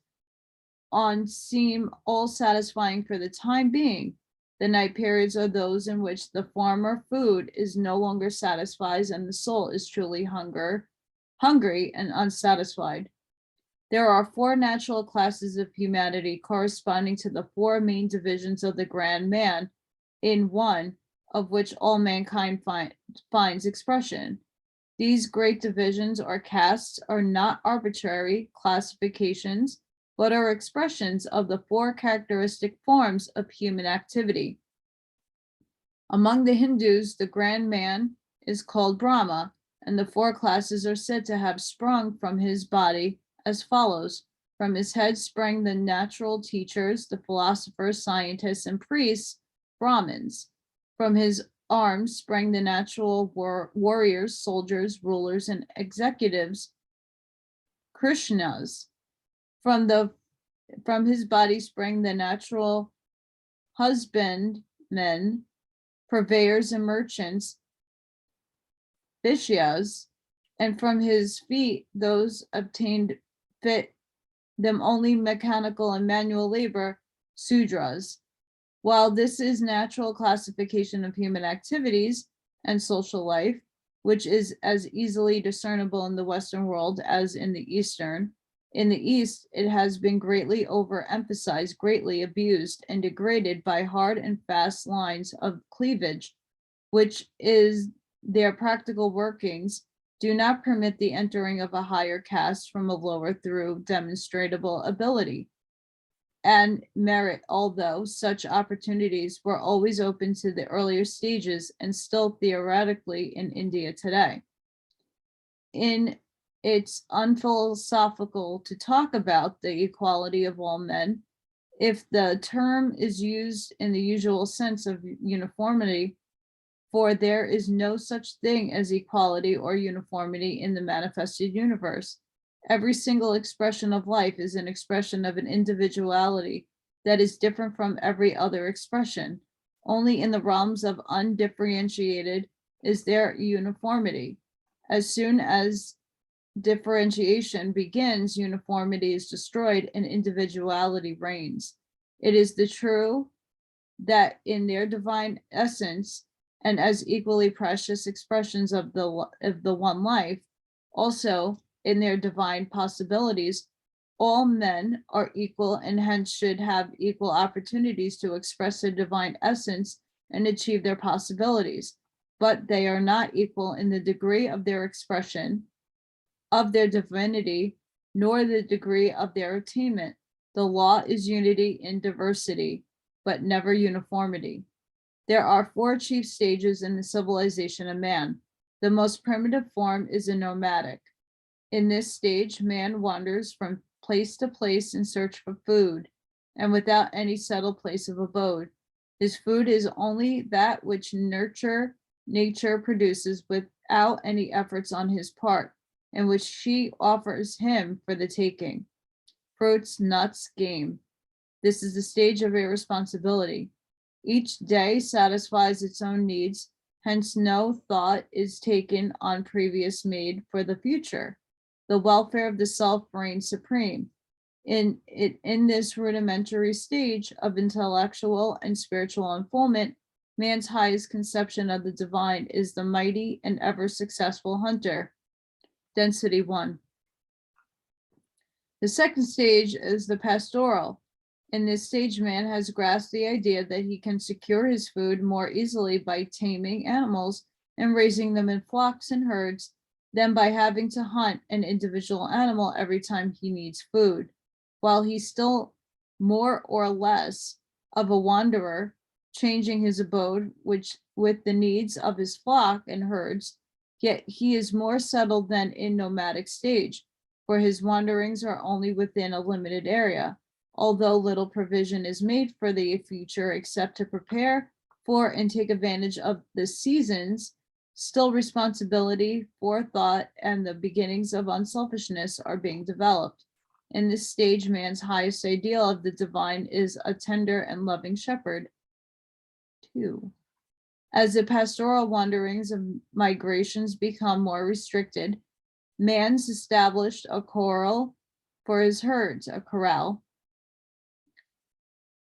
on seem all satisfying for the time being. The night periods are those in which the former food is no longer satisfies and the soul is truly hungry and unsatisfied. There are 4 natural classes of humanity corresponding to the 4 main divisions of the grand man, in one of which all mankind finds expression. These great divisions or castes are not arbitrary classifications, but are expressions of the 4 characteristic forms of human activity. Among the Hindus, the grand man is called Brahma, and the four classes are said to have sprung from his body as follows. From his head sprang the natural teachers, the philosophers, scientists, and priests, Brahmins. From his arms sprang the natural warriors, soldiers, rulers, and executives, Krishnas. From his body sprang the natural husbandmen, purveyors, and merchants, Vishyas, and from his feet those obtained fit them only mechanical and manual labor, Sudras. While this is natural classification of human activities and social life, which is as easily discernible in the Western world as in the Eastern, in the East, it has been greatly overemphasized, greatly abused, and degraded by hard and fast lines of cleavage, which is their practical workings, do not permit the entering of a higher caste from a lower through demonstrable ability and merit, although such opportunities were always open to the earlier stages and still theoretically in India today. It's unphilosophical to talk about the equality of all men. If the term is used in the usual sense of uniformity, for there is no such thing as equality or uniformity in the manifested universe. Every single expression of life is an expression of an individuality that is different from every other expression. Only in the realms of undifferentiated is there uniformity. As soon as differentiation begins, uniformity is destroyed and individuality reigns. It is the true that in their divine essence and as equally precious expressions of the one life, also in their divine possibilities, all men are equal and hence should have equal opportunities to express their divine essence and achieve their possibilities, but they are not equal in the degree of their expression of their divinity, nor the degree of their attainment. The law is unity in diversity, but never uniformity. There are four chief stages in the civilization of man. The most primitive form is a nomadic. In this stage, man wanders from place to place in search for food, and without any settled place of abode. His food is only that which nature produces without any efforts on his part, and which she offers him for the taking. Fruits, nuts, game. This is the stage of irresponsibility. Each day satisfies its own needs, hence no thought is taken on previous made for the future. The welfare of the self reigns supreme. In this rudimentary stage of intellectual and spiritual unfoldment, man's highest conception of the divine is the mighty and ever successful hunter. Density 1. The second stage is the pastoral. In this stage, man has grasped the idea that he can secure his food more easily by taming animals and raising them in flocks and herds than by having to hunt an individual animal every time he needs food. While he's still more or less of a wanderer, changing his abode with the needs of his flock and herds, yet he is more settled than in nomadic stage, for his wanderings are only within a limited area. Although little provision is made for the future except to prepare for and take advantage of the seasons, still responsibility, forethought, and the beginnings of unselfishness are being developed. In this stage, man's highest ideal of the divine is a tender and loving shepherd. 2. As the pastoral wanderings of migrations become more restricted, man's established a corral for his herds, a corral,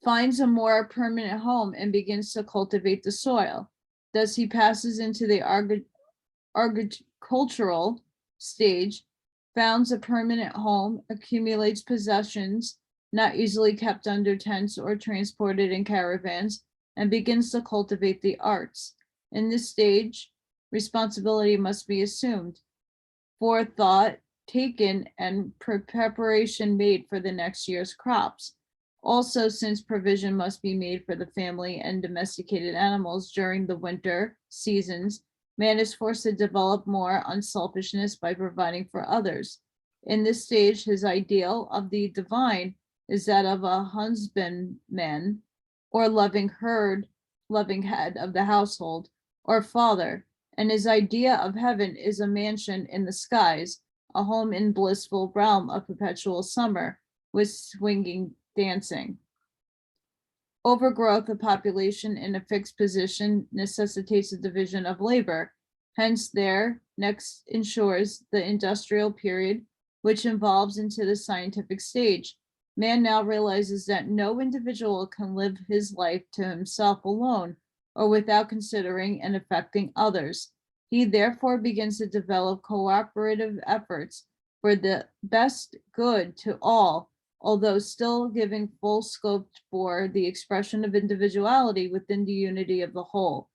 finds a more permanent home and begins to cultivate the soil. Thus he passes into the agricultural stage, founds a permanent home, accumulates possessions not easily kept under tents or transported in caravans, and begins to cultivate the arts. In this stage, responsibility must be assumed, forethought taken, and preparation made for the next year's crops. Also, since provision must be made for the family and domesticated animals during the winter seasons, Man is forced to develop more unselfishness by providing for others. In this stage, his ideal of the divine is that of a husbandman or loving head of the household, or father, and his idea of heaven is a mansion in the skies, a home in blissful realm of perpetual summer with swinging dancing. Overgrowth of population in a fixed position necessitates a division of labor. Hence, there next ensures the industrial period, which evolves into the scientific stage. Man now realizes that no individual can live his life to himself alone or without considering and affecting others. He therefore begins to develop cooperative efforts for the best good to all, although still giving full scope for the expression of individuality within the unity of the whole.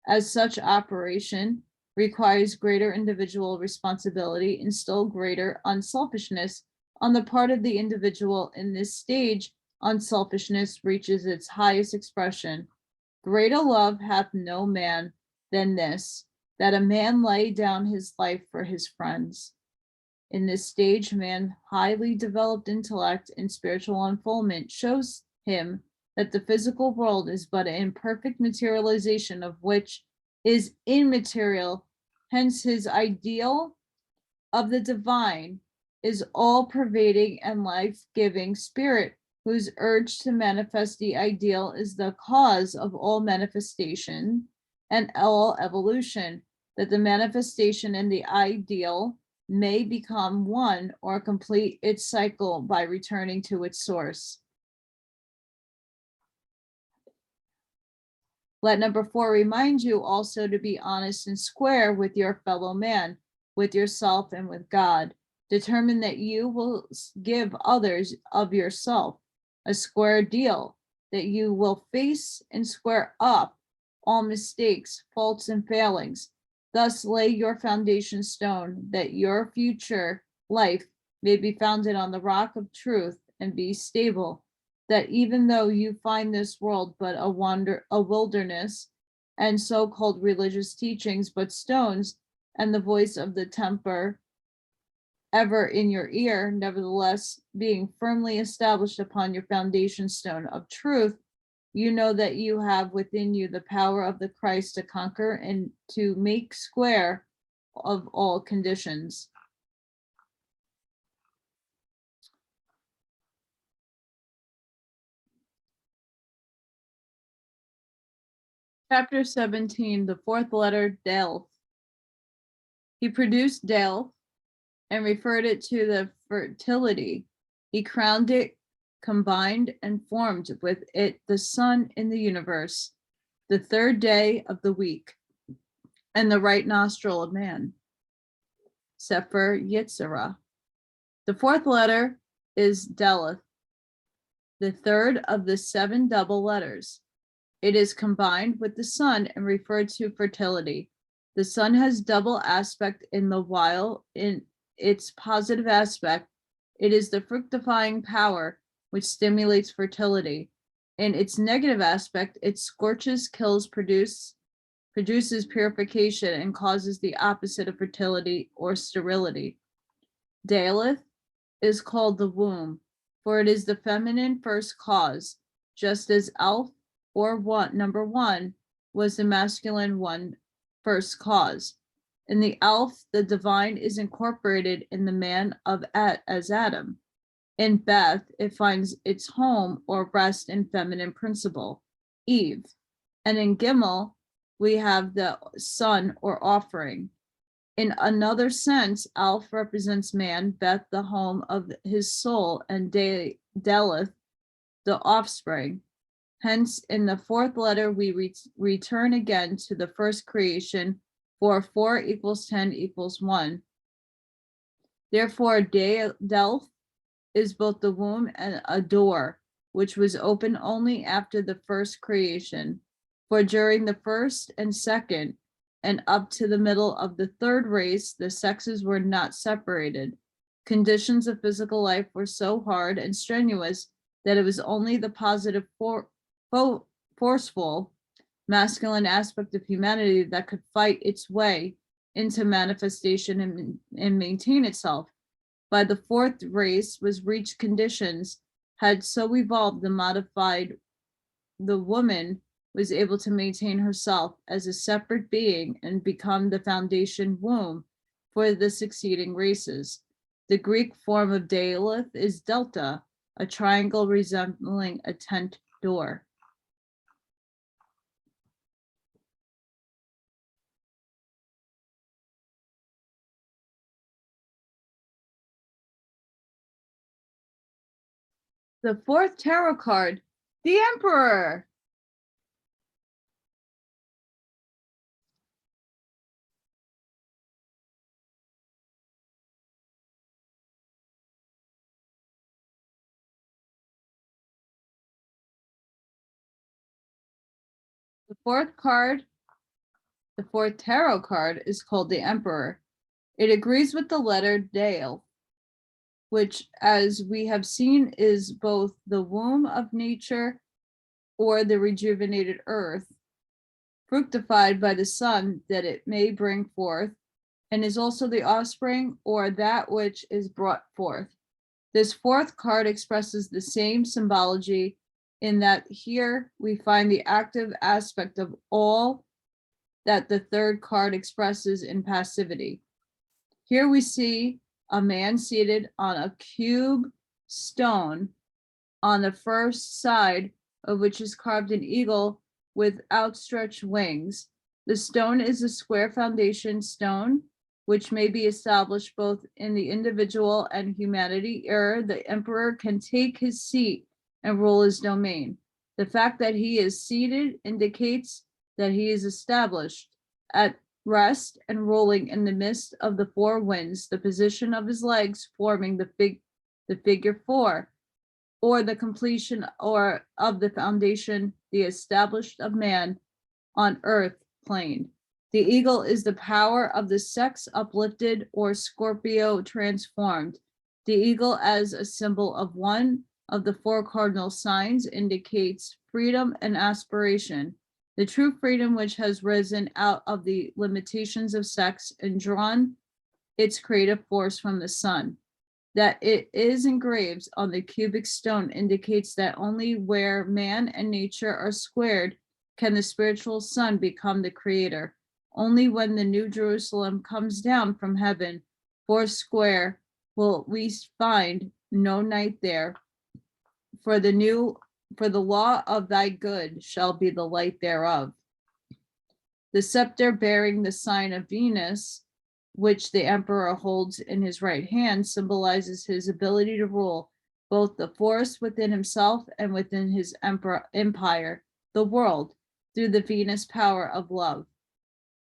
As such operation requires greater individual responsibility and still greater unselfishness on the part of the individual. In this stage, unselfishness reaches its highest expression. Greater love hath no man than this, that a man lay down his life for his friends. In this stage, man's highly developed intellect and spiritual unfoldment shows him that the physical world is but an imperfect materialization of which is immaterial. Hence, his ideal of the divine is all-pervading and life-giving spirit, whose urge to manifest the ideal is the cause of all manifestation and all evolution, that the manifestation and the ideal may become one or complete its cycle by returning to its source. Let number 4 remind you also to be honest and square with your fellow man, with yourself, and with God. Determine that you will give others of yourself a square deal, that you will face and square up all mistakes, faults, and failings. Thus lay your foundation stone, that your future life may be founded on the rock of truth and be stable, that even though you find this world but a wilderness, and so-called religious teachings but stones, and the voice of the temper ever in your ear, nevertheless, being firmly established upon your foundation stone of truth, you know that you have within you the power of the Christ to conquer and to make square of all conditions. Chapter 17, the fourth letter, Del. He produced Del and referred it to the fertility. He crowned it, combined and formed with it the sun in the universe, the third day of the week, and the right nostril of man, Sefer Yetzirah. The fourth letter is Deleth, the third of the 7 double letters. It is combined with the sun and referred to fertility. The sun has double aspect in the while in its positive aspect, it is the fructifying power which stimulates fertility. In its negative aspect, it scorches, kills, produces purification, and causes the opposite of fertility or sterility. Daleth is called the womb, for it is the feminine first cause, just as Alf, or number 1, was the masculine one first cause. In the Alf, the divine is incorporated in the man as Adam. In Beth, it finds its home or rest in feminine principle, Eve. And in Gimel, we have the son or offering. In another sense, Alf represents man, Beth the home of his soul, and Deleth the offspring. Hence, in the fourth letter, we return again to the first creation, for 4 = 10 = 1. Therefore, Delph is both the womb and a door, which was open only after the first creation. For during the first and second, and up to the middle of the third race, the sexes were not separated. Conditions of physical life were so hard and strenuous that it was only the positive forceful masculine aspect of humanity that could fight its way into manifestation and maintain itself. By the fourth race was reached conditions had so evolved and modified the woman was able to maintain herself as a separate being and become the foundation womb for the succeeding races. The Greek form of Daleth is delta, a triangle resembling a tent door. The fourth tarot card, the Emperor. The fourth tarot card is called the Emperor. It agrees with the letter Dale, which, as we have seen, is both the womb of nature or the rejuvenated earth, fructified by the sun that it may bring forth, and is also the offspring or that which is brought forth. This fourth card expresses the same symbology in that here we find the active aspect of all that the third card expresses in passivity. Here we see a man seated on a cube stone on the first side of which is carved an eagle with outstretched wings. The stone is a square foundation stone, which may be established both in the individual and humanity, ere the emperor can take his seat and rule his domain. The fact that he is seated indicates that he is established at rest and rolling in the midst of the four winds, the position of his legs forming the figure four, or the completion or of the foundation, the established of man on earth plane. The eagle is the power of the sex uplifted or Scorpio transformed. The eagle as a symbol of one of the four cardinal signs indicates freedom and aspiration, the true freedom which has risen out of the limitations of sex and drawn its creative force from the sun. That it is engraved on the cubic stone indicates that only where man and nature are squared can the spiritual sun become the creator. Only when the New Jerusalem comes down from heaven, four square, will we find no night there. For the law of thy good shall be the light thereof. The scepter bearing the sign of Venus, which the emperor holds in his right hand, symbolizes his ability to rule both the force within himself and within his empire, the world, through the Venus power of love.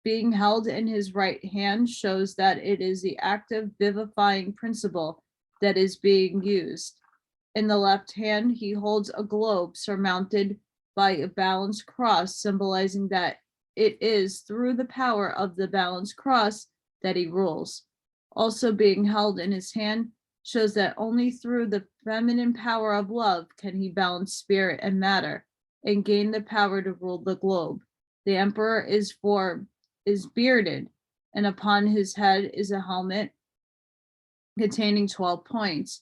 Being held in his right hand shows that it is the active vivifying principle that is being used. In the left hand, he holds a globe surmounted by a balanced cross, symbolizing that it is through the power of the balanced cross that he rules. Also being held in his hand shows that only through the feminine power of love can he balance spirit and matter and gain the power to rule the globe. The emperor is bearded, and upon his head is a helmet containing 12 points.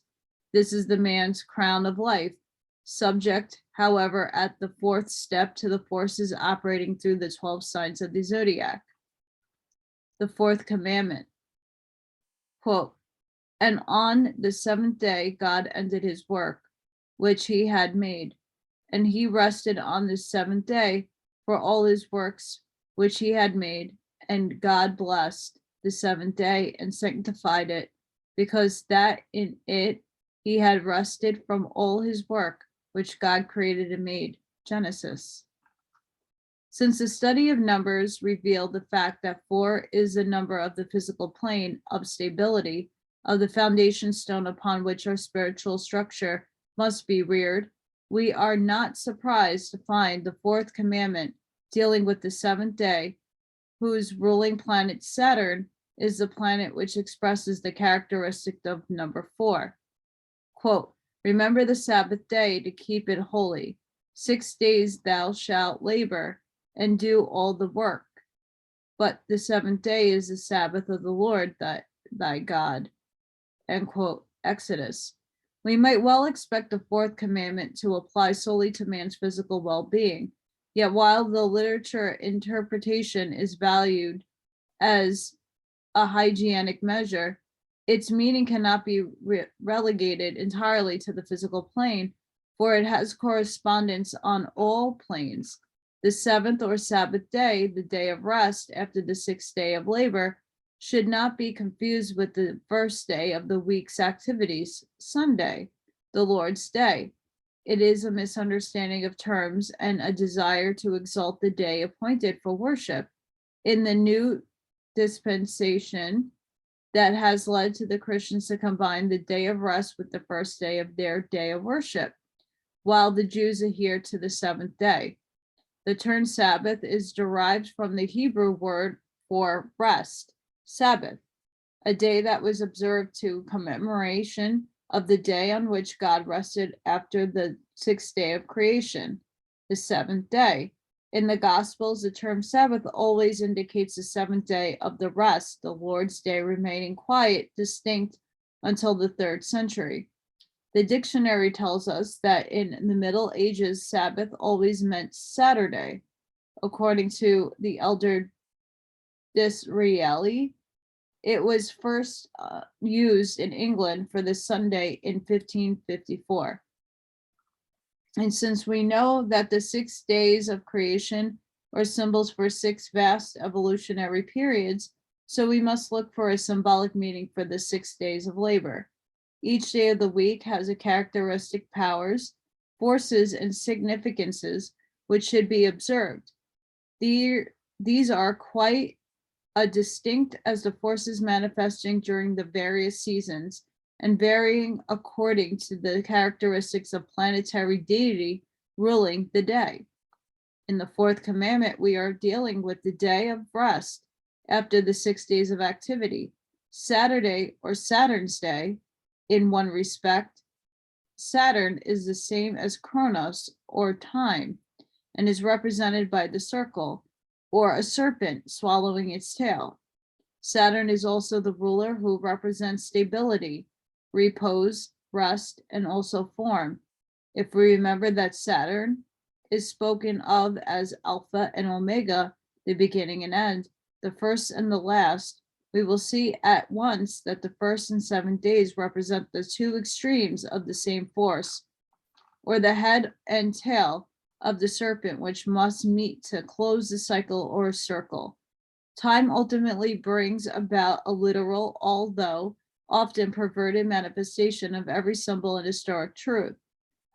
This is the man's crown of life, subject, however, at the fourth step to the forces operating through the 12 signs of the zodiac. The fourth commandment, quote, and on the seventh day, God ended his work, which he had made, and he rested on the seventh day for all his works, which he had made, and God blessed the seventh day and sanctified it, because that in it he had rested from all his work, which God created and made. Genesis. Since the study of numbers revealed the fact that 4 is the number of the physical plane of stability, of the foundation stone upon which our spiritual structure must be reared, we are not surprised to find the fourth commandment dealing with the seventh day, whose ruling planet Saturn is the planet which expresses the characteristic of number 4. Quote, remember the Sabbath day to keep it holy. 6 days thou shalt labor and do all the work. But the seventh day is the Sabbath of the Lord thy God. End quote. Exodus. We might well expect the fourth commandment to apply solely to man's physical well-being. Yet while the literature interpretation is valued as a hygienic measure, its meaning cannot be relegated entirely to the physical plane, for it has correspondence on all planes. The seventh or Sabbath day, the day of rest after the sixth day of labor, should not be confused with the first day of the week's activities, Sunday, the Lord's Day. It is a misunderstanding of terms and a desire to exalt the day appointed for worship. In the new dispensation, that has led to the Christians to combine the day of rest with the first day of their day of worship, while the Jews adhere to the seventh day. The term Sabbath is derived from the Hebrew word for rest, Sabbath, a day that was observed to commemoration of the day on which God rested after the sixth day of creation, the seventh day. In the Gospels, the term Sabbath always indicates the seventh day of the rest, the Lord's Day remaining quiet, distinct until the 3rd century. The dictionary tells us that in the Middle Ages, Sabbath always meant Saturday. According to the elder Disraeli, it was first used in England for the Sunday in 1554. And since we know that the 6 days of creation are symbols for 6 vast evolutionary periods, so we must look for a symbolic meaning for the 6 days of labor. Each day of the week has a characteristic powers, forces, and significances which should be observed. These are quite as distinct as the forces manifesting during the various seasons and varying according to the characteristics of planetary deity ruling the day. In the 4th commandment, we are dealing with the day of rest after the 6 days of activity. Saturday, or Saturn's day, in one respect, Saturn is the same as Chronos, or time, and is represented by the circle, or a serpent swallowing its tail. Saturn is also the ruler who represents stability, repose, rest, and also form. If we remember that Saturn is spoken of as Alpha and Omega, the beginning and end, the first and the last, we will see at once that the 1st and 7th days represent the 2 extremes of the same force, or the head and tail of the serpent, which must meet to close the cycle or circle. Time ultimately brings about a literal, although often perverted, manifestation of every symbol and historic truth.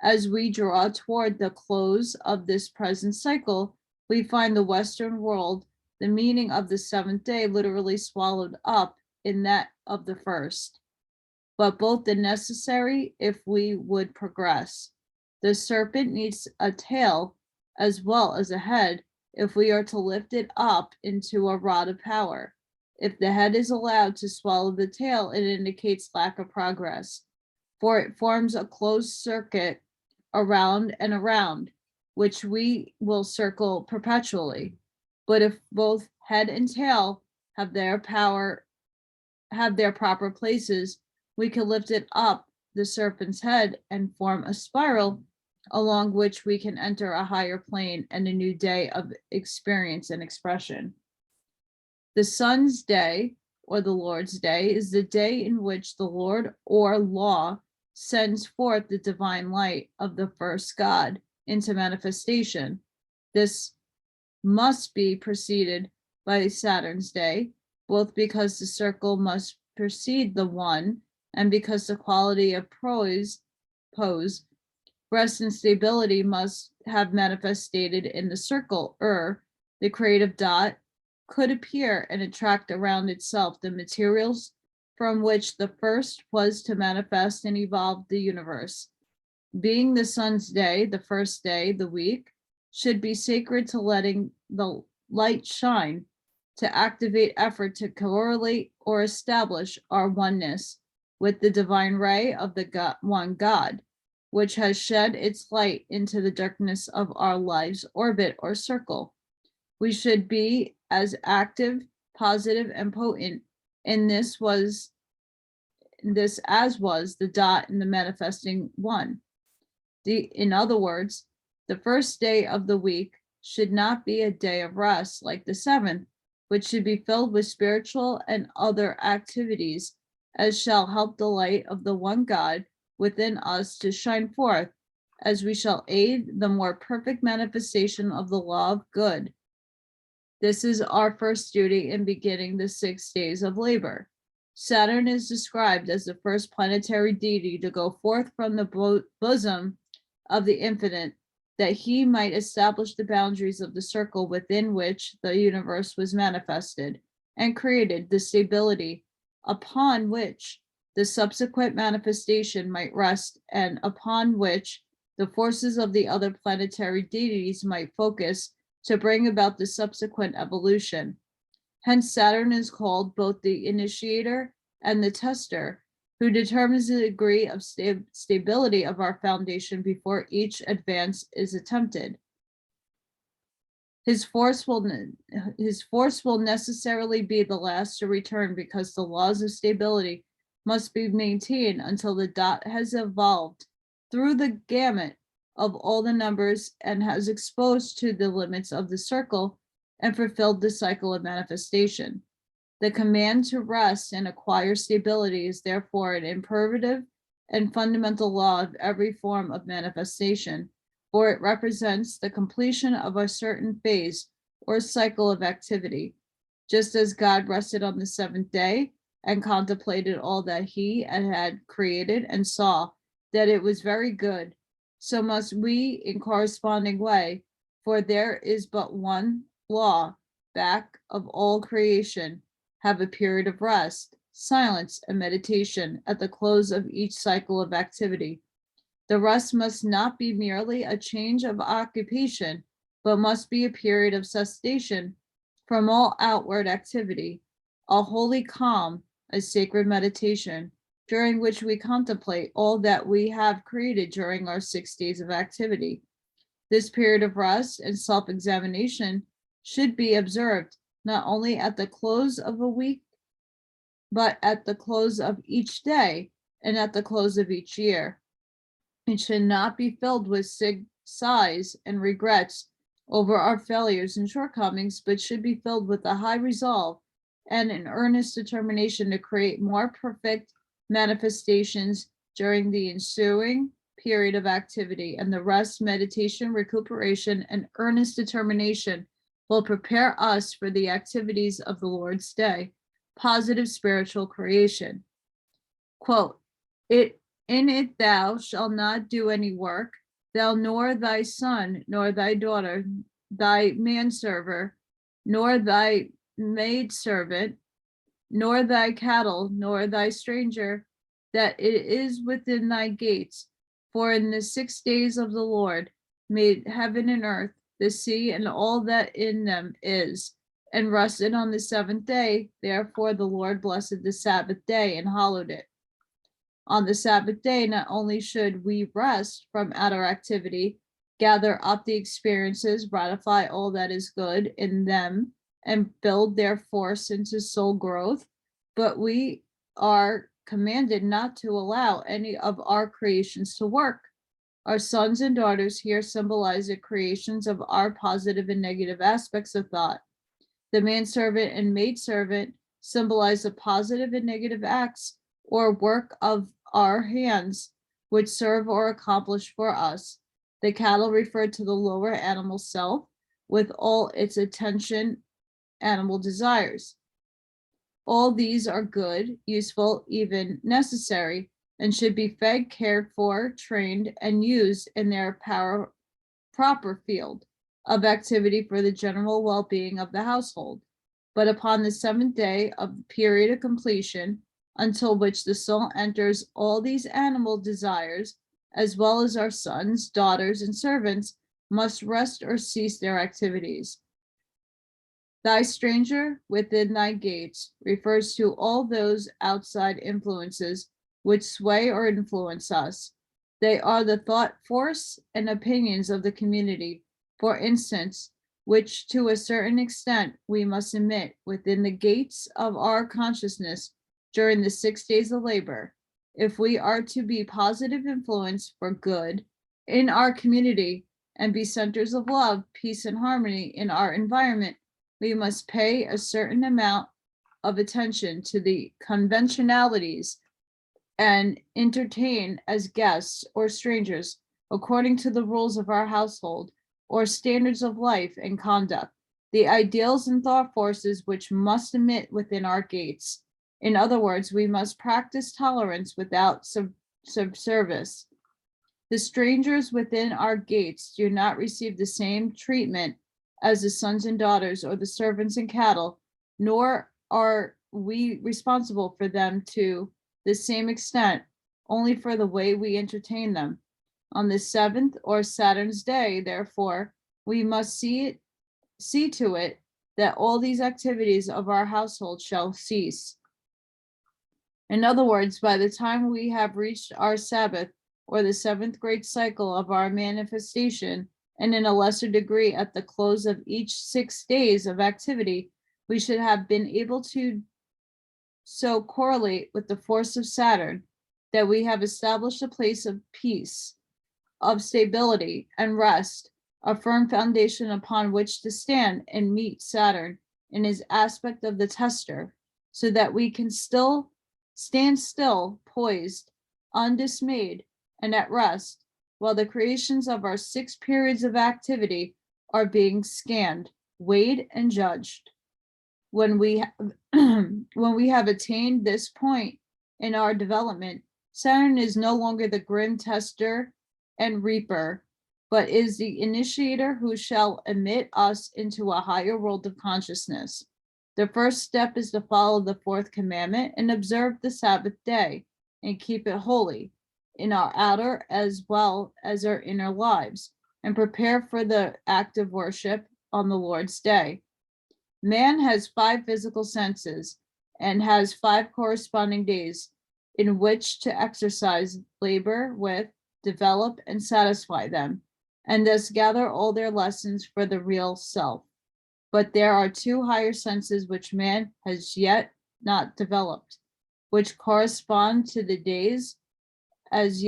As we draw toward the close of this present cycle, we find the Western world, the meaning of the 7th day, literally swallowed up in that of the 1st, but both the necessary if we would progress. The serpent needs a tail as well as a head if we are to lift it up into a rod of power. If the head is allowed to swallow the tail, it indicates lack of progress, for it forms a closed circuit around and around, which we will circle perpetually. But if both head and tail have their proper places, we can lift it up the serpent's head and form a spiral along which we can enter a higher plane and a new day of experience and expression. The sun's day, or the Lord's day, is the day in which the Lord or law sends forth the divine light of the first God into manifestation. This must be preceded by Saturn's day, both because the circle must precede the one and because the quality of pose, rest and stability must have manifested in the circle, the creative dot could appear and attract around itself the materials from which the first was to manifest and evolve the universe. Being the sun's day, the first day, the week, should be sacred to letting the light shine, to activate effort to correlate or establish our oneness with the divine ray of the one God, which has shed its light into the darkness of our life's orbit or circle. We should be as active, positive, and potent in this as was the dot in the manifesting one. In other words, the first day of the week should not be a day of rest like the seventh, which should be filled with spiritual and other activities, as shall help the light of the one God within us to shine forth, as we shall aid the more perfect manifestation of the law of good. This is our first duty in beginning the 6 days of labor. Saturn is described as the first planetary deity to go forth from the bosom of the infinite, that he might establish the boundaries of the circle within which the universe was manifested, and created the stability upon which the subsequent manifestation might rest, and upon which the forces of the other planetary deities might focus to bring about the subsequent evolution. Hence, Saturn is called both the initiator and the tester, who determines the degree of stability of our foundation before each advance is attempted. His force will necessarily be the last to return, because the laws of stability must be maintained until the dot has evolved through the gamut of all the numbers and has exposed to the limits of the circle and fulfilled the cycle of manifestation. The command to rest and acquire stability is therefore an imperative and fundamental law of every form of manifestation, for it represents the completion of a certain phase or cycle of activity. Just as God rested on the seventh day and contemplated all that he had created and saw that it was very good, so must we in corresponding way, for there is but one law back of all creation, have a period of rest, silence, and meditation at the close of each cycle of activity. The rest must not be merely a change of occupation, but must be a period of cessation from all outward activity, a holy calm, a sacred meditation, during which we contemplate all that we have created during our 6 days of activity. This period of rest and self-examination should be observed not only at the close of a week, but at the close of each day and at the close of each year. It should not be filled with sighs and regrets over our failures and shortcomings, but should be filled with a high resolve and an earnest determination to create more perfect manifestations during the ensuing period of activity. And the rest, meditation, recuperation, and earnest determination will prepare us for the activities of the Lord's day. Positive spiritual creation. Quote, in it thou shalt not do any work, thou nor thy son, nor thy daughter, thy manservant, nor thy maidservant, nor thy cattle, nor thy stranger, that it is within thy gates. For in the 6 days of the Lord made heaven and earth, the sea, and all that in them is, and rested on the seventh day. Therefore the Lord blessed the Sabbath day and hallowed it. On the Sabbath day, not only should we rest from outer activity, gather up the experiences, ratify all that is good in them, and build their force into soul growth, but we are commanded not to allow any of our creations to work. Our sons and daughters here symbolize the creations of our positive and negative aspects of thought. The manservant and maidservant symbolize the positive and negative acts or work of our hands, which serve or accomplish for us. The cattle refer to the lower animal self with all its attention, animal desires. All these are good, useful, even necessary, and should be fed, cared for, trained, and used in their proper field of activity for the general well-being of the household. But upon the seventh day of the period of completion, until which the soul enters, all these animal desires, as well as our sons, daughters, and servants, must rest or cease their activities. Thy stranger within thy gates refers to all those outside influences which sway or influence us. They are the thought force and opinions of the community. For instance, which to a certain extent we must emit within the gates of our consciousness during the 6 days of labor. If we are to be positive influence for good in our community and be centers of love, peace, and harmony in our environment, we must pay a certain amount of attention to the conventionalities and entertain as guests or strangers according to the rules of our household or standards of life and conduct, the ideals and thought forces which must emit within our gates. In other words, we must practice tolerance without subservice. The strangers within our gates do not receive the same treatment as the sons and daughters or the servants and cattle, nor are we responsible for them to the same extent, only for the way we entertain them. On the 7th or Saturn's day, therefore, we must see to it that all these activities of our household shall cease. In other words, by the time we have reached our Sabbath, or the 7th great cycle of our manifestation, and in a lesser degree at the close of each 6 days of activity, we should have been able to so correlate with the force of Saturn that we have established a place of peace, of stability and rest, a firm foundation upon which to stand and meet Saturn in his aspect of the tester, so that we can still stand still, poised, undismayed, and at rest, while the creations of our 6 periods of activity are being scanned, weighed, and judged. When we have attained this point in our development, Saturn is no longer the grim tester and reaper, but is the initiator who shall admit us into a higher world of consciousness. The first step is to follow the 4th commandment and observe the Sabbath day and keep it holy in our outer as well as our inner lives, and prepare for the act of worship on the Lord's day. Man has 5 physical senses and has 5 corresponding days in which to exercise, labor with, develop, and satisfy them, and thus gather all their lessons for the real self. But there are 2 higher senses which man has yet not developed, which correspond to the days as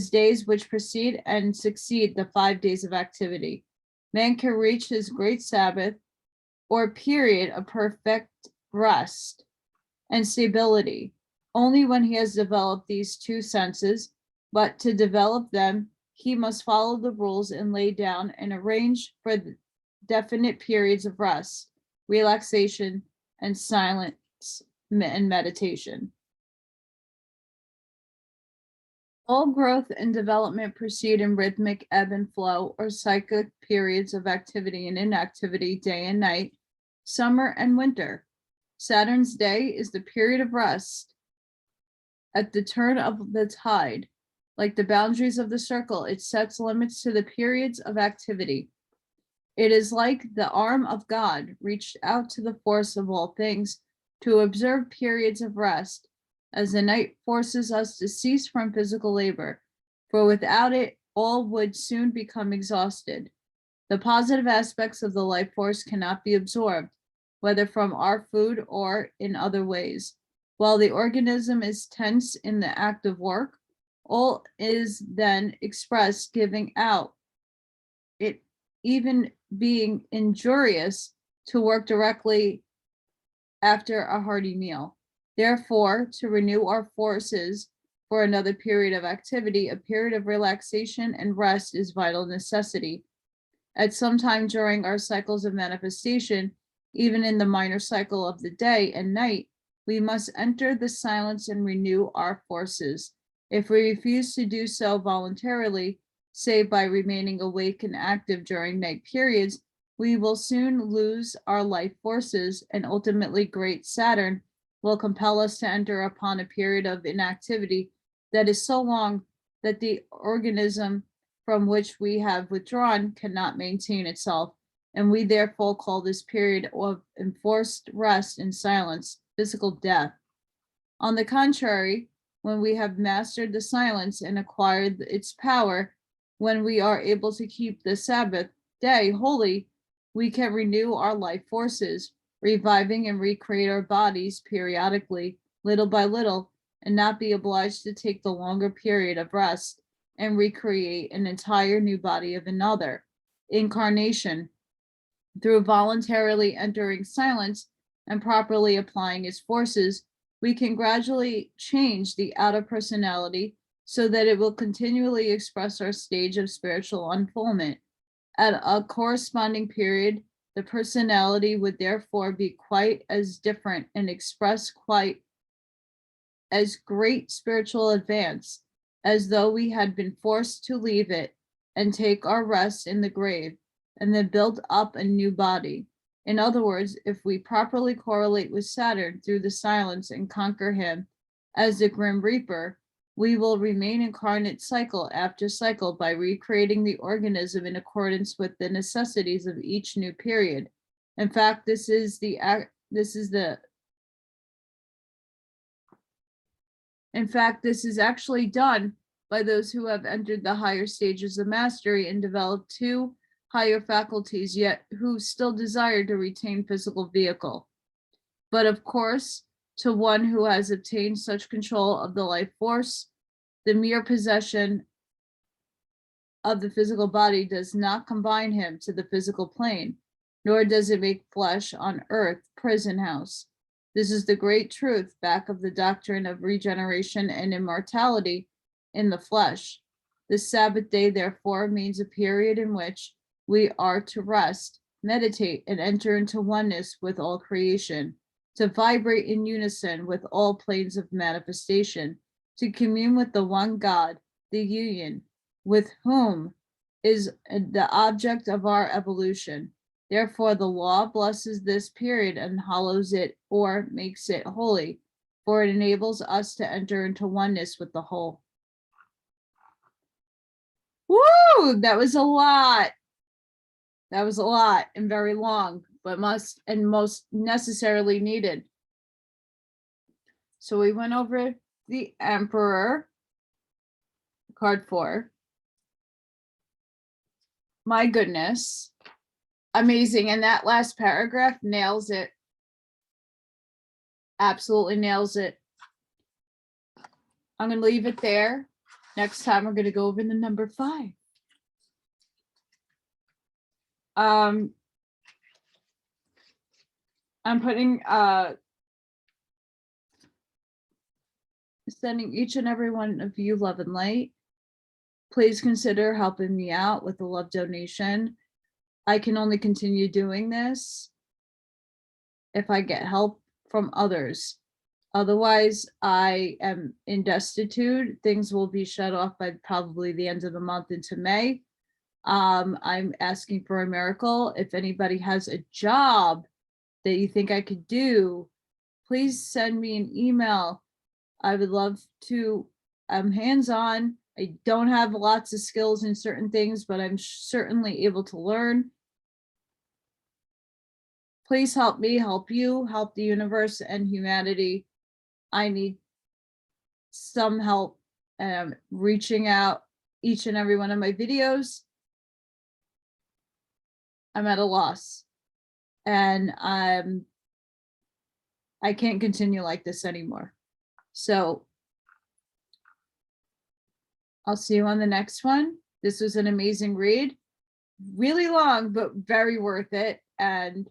days which precede and succeed the 5 days of activity. Man can reach his great Sabbath or period of perfect rest and stability only when he has developed these 2 senses, but to develop them, he must follow the rules and lay down and arrange for the definite periods of rest, relaxation, and silence and meditation. All growth and development proceed in rhythmic ebb and flow or cyclic periods of activity and inactivity, day and night, summer and winter. Saturn's day is the period of rest. At the turn of the tide, like the boundaries of the circle, it sets limits to the periods of activity. It is like the arm of God reached out to the force of all things to observe periods of rest, as the night forces us to cease from physical labor, for without it, all would soon become exhausted. The positive aspects of the life force cannot be absorbed, whether from our food or in other ways. While the organism is tense in the act of work, all is then expressed giving out, it even being injurious to work directly after a hearty meal. Therefore, to renew our forces for another period of activity, a period of relaxation and rest is vital necessity. At some time during our cycles of manifestation, even in the minor cycle of the day and night, we must enter the silence and renew our forces. If we refuse to do so voluntarily, say by remaining awake and active during night periods, we will soon lose our life forces, and ultimately great Saturn will compel us to enter upon a period of inactivity that is so long that the organism from which we have withdrawn cannot maintain itself, and we therefore call this period of enforced rest and silence physical death. On the contrary, when we have mastered the silence and acquired its power, When we are able to keep the Sabbath day holy, we can renew our life forces, reviving and recreate our bodies periodically, little by little, and not be obliged to take the longer period of rest and recreate an entire new body of another incarnation. Through voluntarily entering silence and properly applying its forces, we can gradually change the outer personality so that it will continually express our stage of spiritual unfoldment. At a corresponding period, the personality would therefore be quite as different and express quite as great spiritual advance as though we had been forced to leave it and take our rest in the grave and then build up a new body. In other words, if we properly correlate with Saturn through the silence and conquer him as the Grim Reaper, we will remain incarnate cycle after cycle by recreating the organism in accordance with the necessities of each new period. In fact, this is actually done by those who have entered the higher stages of mastery and developed two higher faculties, yet who still desire to retain physical vehicle. But of course, to one who has obtained such control of the life force, the mere possession of the physical body does not confine him to the physical plane, nor does it make flesh on earth prison house. This is the great truth back of the doctrine of regeneration and immortality in the flesh. The Sabbath day, therefore, means a period in which we are to rest, meditate, and enter into oneness with all creation, to vibrate in unison with all planes of manifestation, to commune with the one God, the union, with whom is the object of our evolution. Therefore, the law blesses this period and hallows it or makes it holy, for it enables us to enter into oneness with the whole. Woo! That was a lot. That was a lot and very long, but most necessarily needed. So we went over the Emperor, card 4. My goodness. Amazing. And that last paragraph nails it. Absolutely nails it. I'm going to leave it there. Next time we're going to go over the number 5. I'm putting sending each and every one of you love and light. Please consider helping me out with a love donation. I can only continue doing this if I get help from others. Otherwise, I am in destitute. Things will be shut off by probably the end of the month into May. I'm asking for a miracle. If anybody has a job that you think I could do, please send me an email. I would love to. I'm hands-on. I don't have lots of skills in certain things, but I'm certainly able to learn. Please help me, help you, help the universe and humanity. I need some help. I'm reaching out each and every one of my videos. I'm at a loss, and I can't continue like this anymore. So I'll see you on the next one. This was an amazing read, really long, but very worth it. And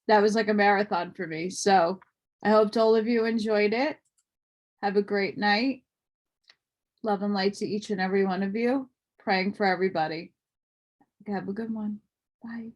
that was like a marathon for me. So I hope all of you enjoyed it. Have a great night. Love and light to each and every one of you. Praying for everybody. Have a good one. Bye.